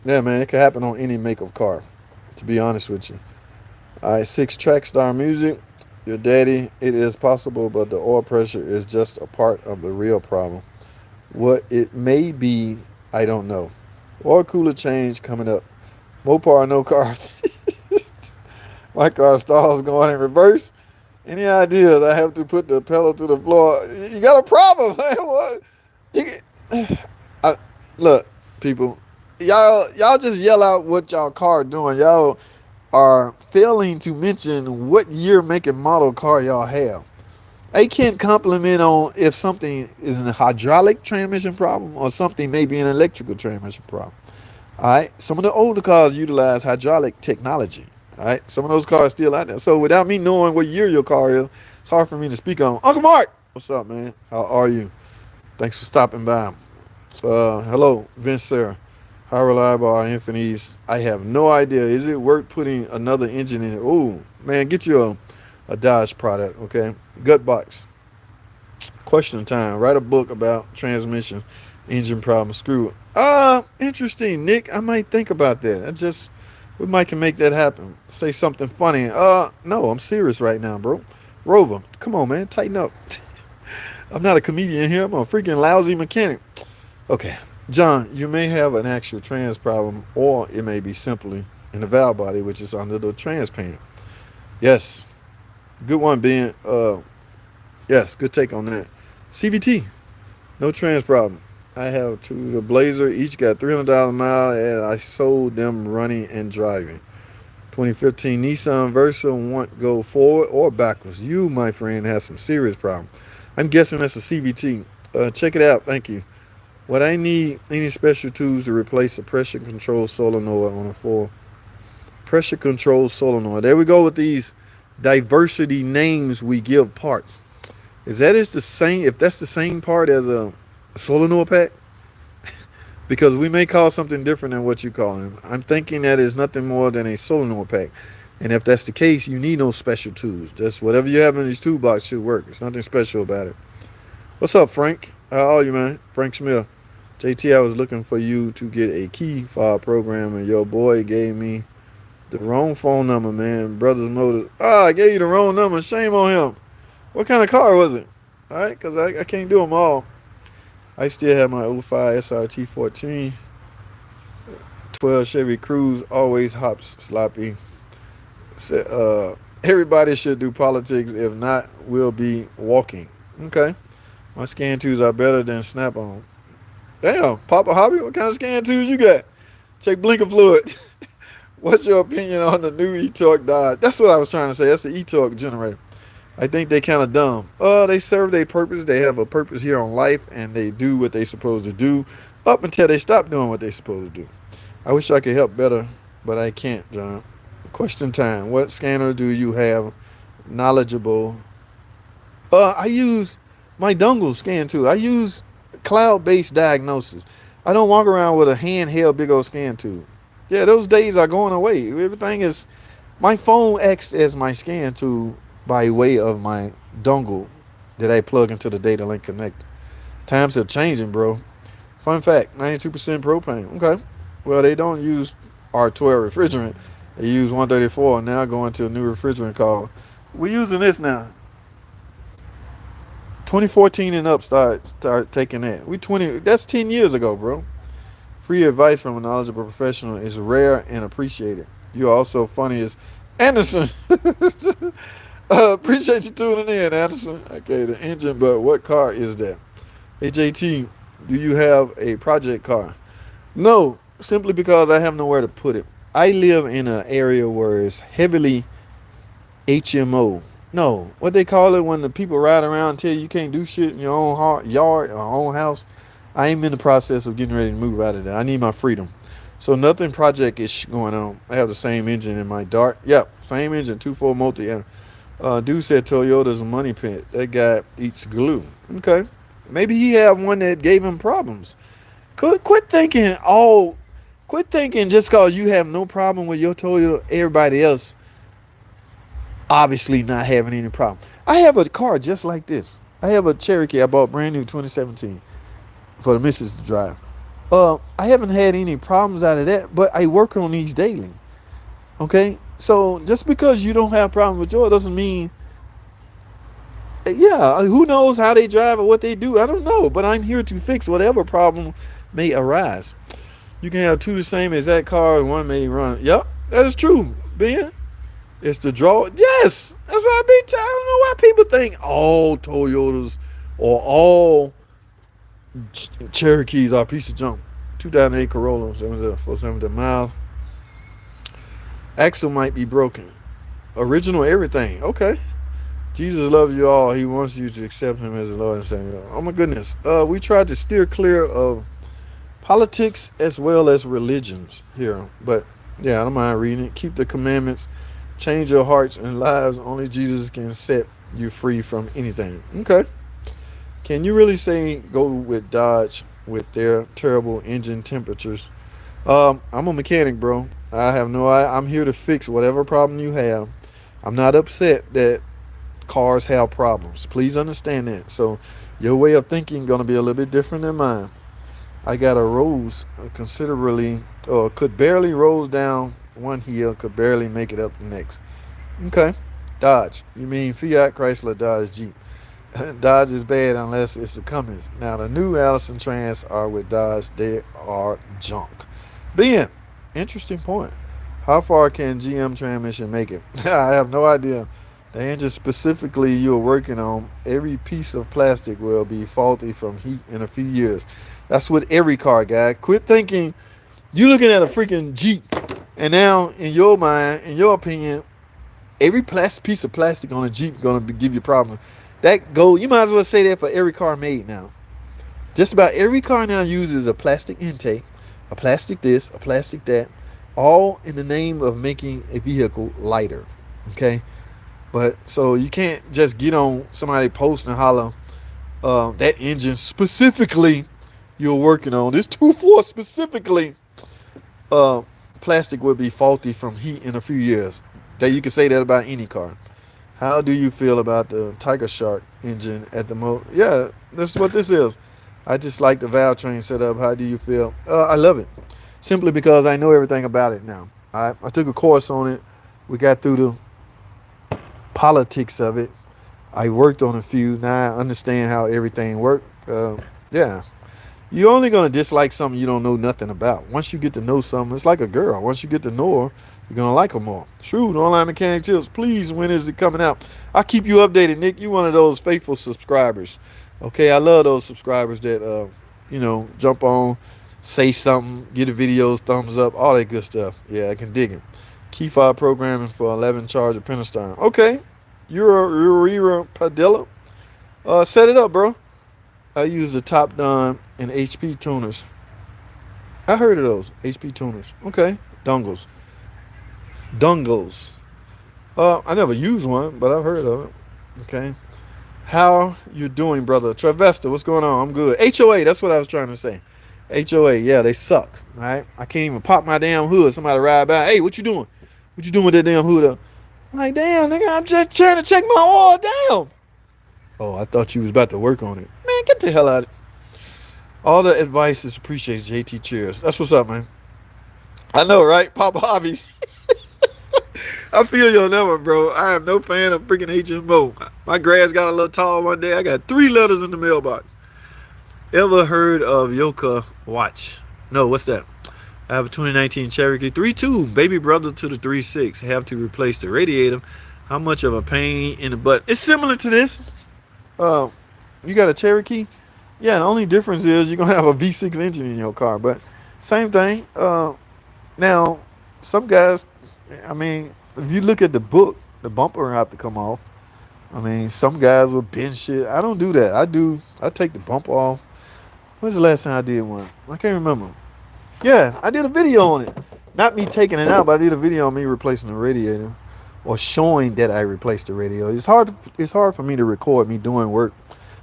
Yeah, man, it could happen on any make of car, to be honest with you. All right, 6 track star music. Your daddy, it is possible, but the oil pressure is just a part of the real problem. What it may be, I don't know. Oil cooler change coming up. Mopar, no car. My car stalls going in reverse. Any ideas? I have to put the pedal to the floor. You got a problem, man. What? Look, people. Y'all just yell out what y'all car doing. Y'all are failing to mention what year, make, and model car y'all have. They can't compliment on if something is an hydraulic transmission problem or something may be an electrical transmission problem. All right. Some of the older cars utilize hydraulic technology. All right. Some of those cars still out there. So without me knowing what year your car is, it's hard for me to speak on. Uncle Mark, what's up, man? How are you? Thanks for stopping by. Hello, Vince Sarah. How reliable are Infinitys? I have no idea. Is it worth putting another engine in it? Oh, man, get you a Dodge product, okay? Gut box. Question time. Write a book about transmission, engine problem, screw. Interesting, Nick. I might think about that. We might can make that happen. Say something funny. No, I'm serious right now, bro. Rover, come on, man. Tighten up. I'm not a comedian here. I'm a freaking lousy mechanic. Okay. John, you may have an actual trans problem, or it may be simply in the valve body, which is under the trans panel. Yes. Good one, Ben. Yes, good take on that. CVT, no trans problem. I have 2 the Blazer, each got $300 a mile, and I sold them running and driving. 2015 Nissan Versa, want go forward or backwards. You, my friend, have some serious problem. I'm guessing that's a CVT. Check it out. Thank you. What I need, any special tools to replace a pressure control solenoid on a full pressure control solenoid. There we go with these diversity names we give parts. Is that is the same? If that's the same part as a solenoid pack, because we may call something different than what you call them. I'm thinking that is nothing more than a solenoid pack. And if that's the case, you need no special tools. Just whatever you have in these toolbox should work. It's nothing special about it. What's up, Frank? How are you, man? Frank Smith. JT, I was looking for you to get a key for our program, and your boy gave me the wrong phone number, man. Brothers Motors. I gave you the wrong number. Shame on him. What kind of car was it? All right, because I can't do them all. I still have my 05 SRT 14. 12 Chevy Cruze always hops sloppy. Everybody should do politics. If not, we'll be walking. Okay. My scan tools are better than Snap-on. Damn, Papa Hobby, what kind of scan tools you got? Check blinker fluid. What's your opinion on the new e-torque Dodge? That's what I was trying to say. That's the e-torque generator. I think they kind of dumb. They serve their purpose. They have a purpose here on life, and they do what they supposed to do up until they stop doing what they supposed to do. I wish I could help better, but I can't, John. Question time. What scanner do you have knowledgeable? I use my dongle scan tool. I use cloud-based diagnosis. I don't walk around with a handheld big old scan tool. Yeah, those days are going away. Everything is, my phone acts as my scan tool by way of my dongle that I plug into the data link connector. Times are changing, bro. Fun fact, 92% propane. Okay. Well, they don't use R12 refrigerant. They use 134, and now going to a new refrigerant called, we're using this now. 2014 and up start taking that. That's 10 years ago, bro. Free advice from a knowledgeable professional is rare and appreciated. You're also funny as Anderson. Appreciate you tuning in, Anderson. Okay, the engine, but what car is that? Hey, JT, do you have a project car? No, simply because I have nowhere to put it. I live in an area where it's heavily HMO. No, what they call it when the people ride around and tell you can't do shit in your own yard or own house. I am in the process of getting ready to move out of there. I need my freedom. So nothing project-ish going on. I have the same engine in my Dart. Yep, same engine, 2.4 multi. Dude said Toyota's a money pit. That guy eats glue. Okay. Maybe he had one that gave him problems. Quit thinking just because you have no problem with your Toyota, everybody else obviously not having any problem. I have a car just like this. I have a Cherokee I bought brand new 2017 for the missus to drive. I haven't had any problems out of that, but I work on these daily. Okay? So just because you don't have a problem with yours doesn't mean, yeah, who knows how they drive or what they do. I don't know, but I'm here to fix whatever problem may arise. You can have two the same exact car and one may run. Yep, that is true, Ben. It's the draw. Yes, that's what I be telling. I don't know why people think all Toyotas or all Cherokees are a piece of junk. 2008 Corolla, 470 miles. Axle might be broken. Original everything. Okay. Jesus loves you all. He wants you to accept him as the Lord and Savior. Oh my goodness. We tried to steer clear of politics as well as religions here. But yeah, I don't mind reading it. Keep the commandments. Change your hearts and lives. Only Jesus can set you free from anything. Okay. Can you really say go with Dodge with their terrible engine temperatures? I'm a mechanic, bro. I'm here to fix whatever problem you have. I'm not upset that cars have problems. Please understand that. So your way of thinking going to be a little bit different than mine. I got a rose considerably, could barely roll down one hill, could barely make it up the next. Okay. Dodge. You mean Fiat, Chrysler, Dodge, Jeep. Dodge is bad unless it's a Cummins. Now the new Allison Trans are with Dodge. They are junk. Ben, interesting point. How far can GM transmission make it? I have no idea. The engine specifically you're working on, every piece of plastic will be faulty from heat in a few years. That's with every car, guy. Quit thinking you're looking at a freaking Jeep, and now in your mind, in your opinion, every piece of plastic on a Jeep going to give you problems. You might as well say that for every car made now. Just about every car now uses a plastic intake, a plastic this, a plastic that, all in the name of making a vehicle lighter. Okay? But so you can't just get on somebody post and holler that engine specifically you're working on. This 2.4 specifically, uh, plastic would be faulty from heat in a few years. That you can say that about any car. How do you feel about the Tiger Shark engine at the moment? Yeah, this is what this is. I just like the valve train setup. How do you feel? I love it. Simply because I know everything about it now. I took a course on it. We got through the politics of it. I worked on a few. Now I understand how everything worked. Yeah. You're only going to dislike something you don't know nothing about. Once you get to know something, it's like a girl. Once you get to know her, you're going to like her more. True, the Online Mechanic Tips. Please, when is it coming out? I'll keep you updated, Nick. You're one of those faithful subscribers. Okay, I love those subscribers that, jump on, say something, get the videos, thumbs up, all that good stuff. Yeah, I can dig it. Key fob programming for 11 charge of Pentastar. Okay, you're Padilla. Set it up, bro. I use the Top Don and HP tuners. I heard of those HP tuners. Okay, dongles. I never used one, but I've heard of it. Okay. How you doing, brother? Travesta, what's going on? I'm good. HOA, that's what I was trying to say. HOA, yeah, they suck. Right? I can't even pop my damn hood. Somebody ride by. Hey, what you doing? What you doing with that damn hood up? I'm like, damn, nigga, I'm just trying to check my oil down. Oh, I thought you was about to work on it. Man, get the hell out of it. All the advice is appreciated, JT. Cheers. That's what's up, man. I know, right? Pop hobbies. I feel you on that one, bro. I am no fan of freaking HMO. My grass got a little tall one day. I got 3 letters in the mailbox. Ever heard of Yoka watch? No, what's that? I have a 2019 Cherokee 3.2, baby brother to the 3.6. Have to replace the radiator. How much of a pain in the butt? It's similar to this. You got a Cherokee? Yeah, the only difference is you're going to have a V6 engine in your car. But same thing. Now, some guys, I mean, if you look at the book, the bumper will have to come off. I mean, some guys will bend shit. I don't do that. I take the bumper off. When's the last time I did one? I can't remember. Yeah, I did a video on it. Not me taking it out, but I did a video on me replacing the radiator or showing that I replaced the radio. It's hard for me to record me doing work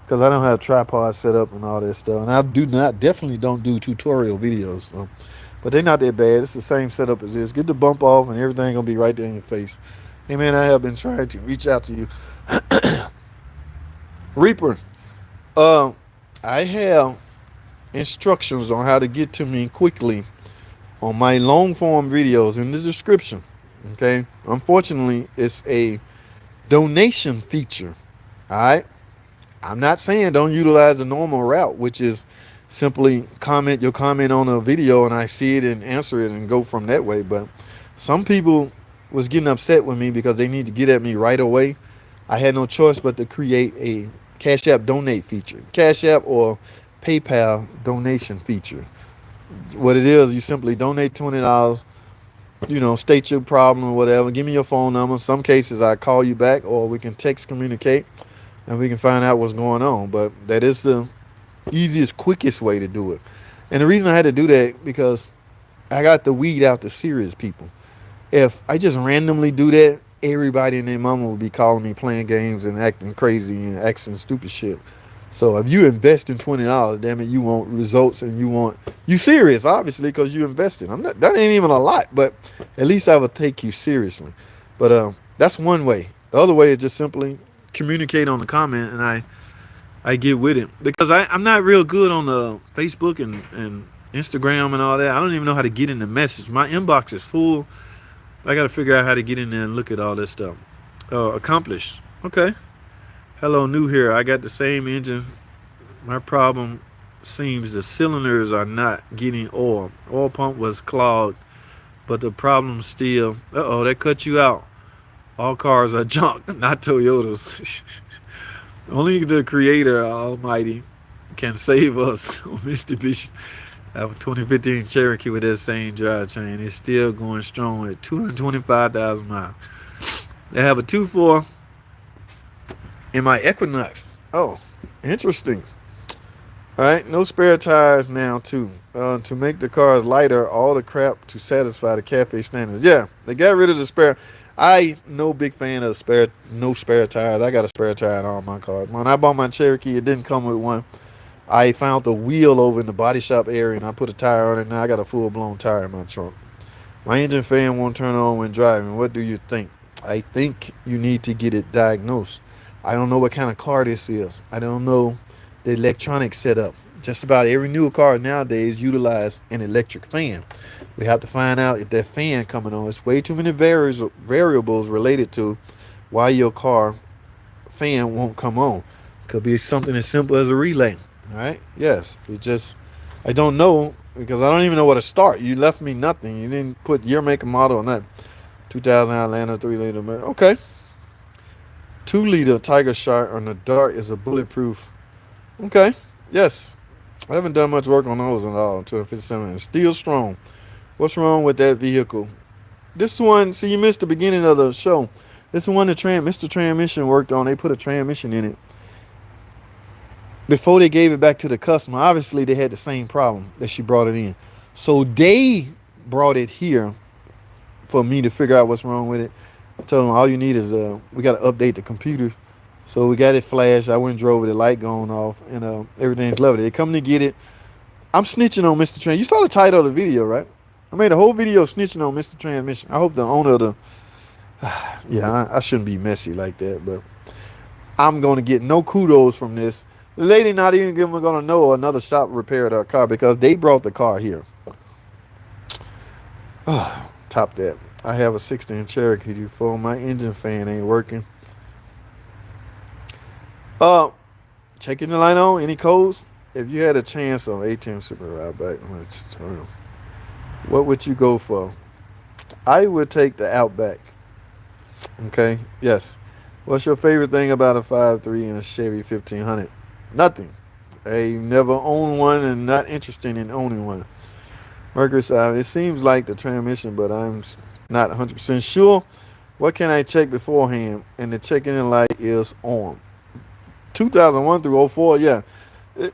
because I don't have a tripod set up and all that stuff. And I definitely don't do tutorial videos. So. But they're not that bad. It's the same setup as this. Get the bump off and everything gonna be right there in your face. Hey man, I have been trying to reach out to you. Reaper, I have instructions on how to get to me quickly on my long form videos in the description. Okay, unfortunately, it's a donation feature. All right, I'm not saying don't utilize the normal route, which is simply comment your comment on a video and I see it and answer it and go from that way. But some people was getting upset with me because they need to get at me right away. I had no choice but to create a Cash App donate feature, Cash App or PayPal donation feature. What it is, you simply donate $20, state your problem or whatever, give me your phone number. Some cases I call you back or we can text communicate and we can find out what's going on. But that is the easiest, quickest way to do it. And the reason I had to do that because I got to weed out the serious people. If I just randomly do that, everybody and their mama will be calling me playing games and acting crazy and acting stupid shit. So if you invest in $20, damn it, you want results and you serious, obviously, because you invested. That ain't even a lot, but at least I would take you seriously. But that's one way. The other way is just simply communicate on the comment and I get with it. Because I'm not real good on the Facebook and Instagram and all that. I don't even know how to get in the message. My inbox is full. I got to figure out how to get in there and look at all this stuff. Accomplished. Okay. Hello, new here. I got the same engine. My problem seems the cylinders are not getting oil. Oil pump was clogged, but the problem still... that cut you out. All cars are junk, not Toyotas. Only the Creator Almighty can save us. Mitsubishi. I have a 2015 Cherokee with that same drivetrain. It's still going strong at 225,000 miles. They have a 2.4 in my Equinox. Oh, interesting. All right, no spare tires now too. To make the cars lighter, all the crap to satisfy the cafe standards. Yeah, they got rid of the spare. I no big fan of no spare tires. I got a spare tire in all my cars. When I bought my Cherokee, it didn't come with one. I found the wheel over in the body shop area, and I put a tire on it. Now I got a full blown tire in my trunk. My engine fan won't turn on when driving. What do you think? I think you need to get it diagnosed. I don't know what kind of car this is. I don't know the electronic setup. Just about every new car nowadays utilize an electric fan. We have to find out if that fan coming on. It's way too many variables related to why your car fan won't come on. Could be something as simple as a relay. All right. Yes. I don't know because I don't even know where to start. You left me nothing. You didn't put year, make, and model on that. 2000 Atlanta 3-liter. Okay. 2-liter Tiger Shark on the Dart is a bulletproof. Okay. Yes. I haven't done much work on those at all. 257. Still strong. What's wrong with that vehicle? This one, see, you missed the beginning of the show. This one the Mr. Transmission worked on. They put a transmission in it before they gave it back to the customer. Obviously, they had the same problem that she brought it in. So they brought it here for me to figure out what's wrong with it. I told them all you need is we got to update the computer. So we got it flashed. I went and drove it, the light going off, and everything's lovely. They come to get it. I'm snitching on Mr. Trans. You saw the title of the video, right? I made a whole video snitching on Mr. Transmission. I hope the owner of the... yeah, I shouldn't be messy like that, but I'm going to get no kudos from this. The lady not even going to know another shop repaired her car because they brought the car here. Top that. I have a 16 Cherokee before my engine fan ain't working. Checking the light on. Any codes? If you had a chance on 18 Super Ride back, what would you go for? I would take the Outback. Okay. Yes. What's your favorite thing about a 5.3 and a Chevy 1500? Nothing. I never owned one and not interested in owning one. Mercury side. It seems like the transmission, but I'm not 100% sure. What can I check beforehand? And the checking light is on. 2001 through 04. Yeah.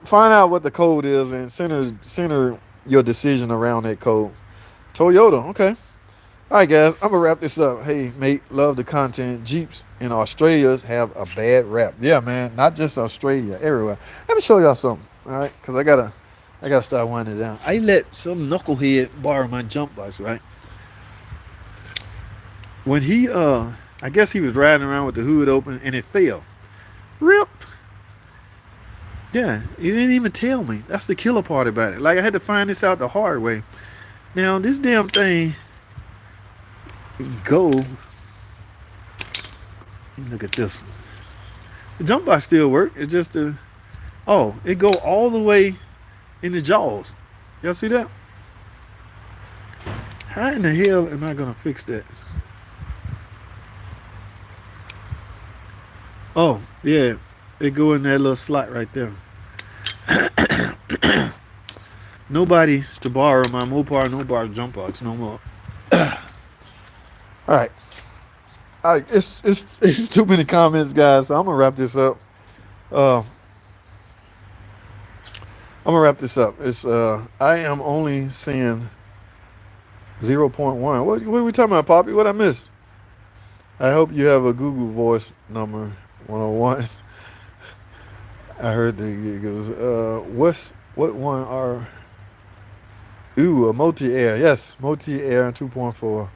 Find out what the code is and center your decision around that code. Toyota. Okay. All right, guys, I'm going to wrap this up. Hey, mate, love the content. Jeeps in Australia have a bad rap. Yeah, man, not just Australia, everywhere. Let me show y'all something, all right? Because I gotta start winding down. I let some knucklehead borrow my jump box, right? When he, I guess he was riding around with the hood open and it fell. Rip. Yeah, he didn't even tell me. That's the killer part about it. Like, I had to find this out the hard way. Now, this damn thing... go. Look at this. The jump box still work. It's just it go all the way in the jaws. Y'all see that? How in the hell am I gonna fix that? Oh yeah, it go in that little slot right there. Nobody's to borrow my Mopar no bar jump box no more. All right. It's too many comments, guys. So I'm gonna wrap this up. It's I am only seeing 0.1. What are we talking about, Poppy? What I missed? I hope you have a Google Voice number 101. I heard it goes. What one are? Ooh, a multi-air. Yes, multi-air 2.4.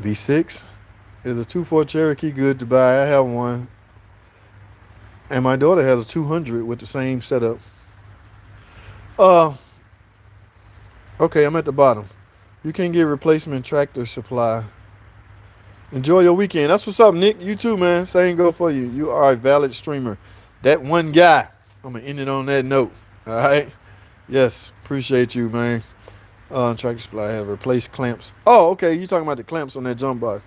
V6 is a 2.4 Cherokee good to buy. I have one, and my daughter has a 200 with the same setup. Okay, I'm at the bottom. You can get replacement tractor supply. Enjoy your weekend. That's what's up, Nick. You too, man. Same go for you. You are a valid streamer. That one guy. I'm gonna end it on that note. All right. Yes, appreciate you, man. Tractor supply have replaced clamps. Oh, okay. You talking about the clamps on that jump box?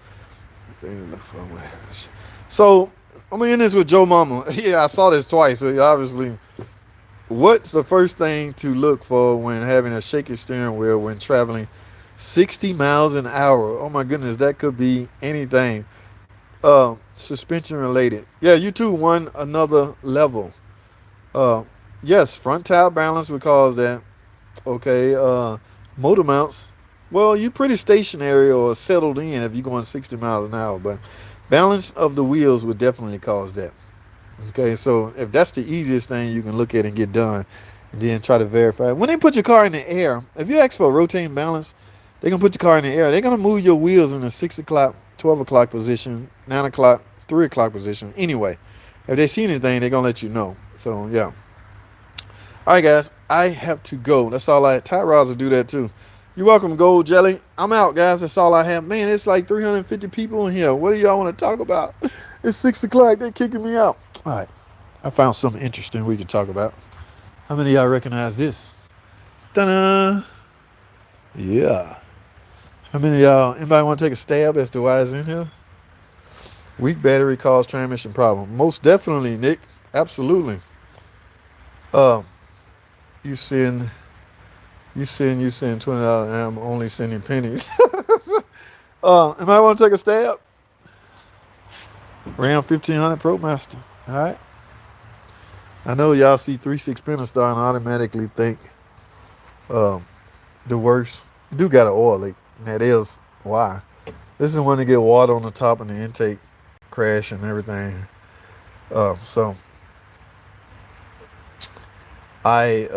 So I'm gonna end this with Joe Mama. Yeah, I saw this twice. So obviously, what's the first thing to look for when having a shaky steering wheel when traveling 60 miles an hour? Oh my goodness, that could be anything. Suspension related. Yeah, you too. One another level. Yes, front tire balance would cause that. Okay. Motor mounts. Well, you're pretty stationary or settled in if you're going 60 miles an hour, but balance of the wheels would definitely cause that. Okay, so if that's the easiest thing you can look at and get done, and then try to verify. When they put your car in the air, if you ask for a rotating balance, they're gonna put your car in the air. They're gonna move your wheels in the 6 o'clock, 12 o'clock position, 9 o'clock, 3 o'clock position. Anyway, if they see anything, they're gonna let you know. So yeah. All right, guys, I have to go. That's all I. Tie rods will do that too. You're welcome, Gold Jelly. I'm out, guys. That's all I have. Man, it's like 350 people in here. What do y'all want to talk about? It's 6 o'clock. They're kicking me out. All right. I found something interesting we could talk about. How many of y'all recognize this? Ta-da! Yeah. How many of y'all, anybody want to take a stab as to why it's in here? Weak battery cause transmission problem. Most definitely, Nick. Absolutely. Uh, you send $20 and I'm only sending pennies. Anybody want to take a stab? Ram 1500 Pro Master. All right. I know y'all see 3.6 Pentastar and automatically think the worst. You do got an oil leak, and that is why. This is when they get water on the top and the intake crash and everything. So I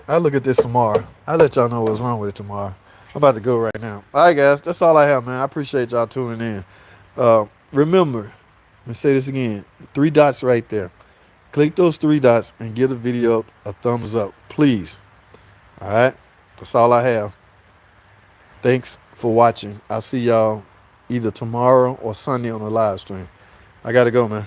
look at this tomorrow. I'll let y'all know what's wrong with it tomorrow. I'm about to go right now. All right, guys, that's all I have, man. I appreciate y'all tuning in. Remember, let me say this again. 3 dots right there. Click those 3 dots and give the video a thumbs up, please. All right? That's all I have. Thanks for watching. I'll see y'all either tomorrow or Sunday on the live stream. I got to go, man.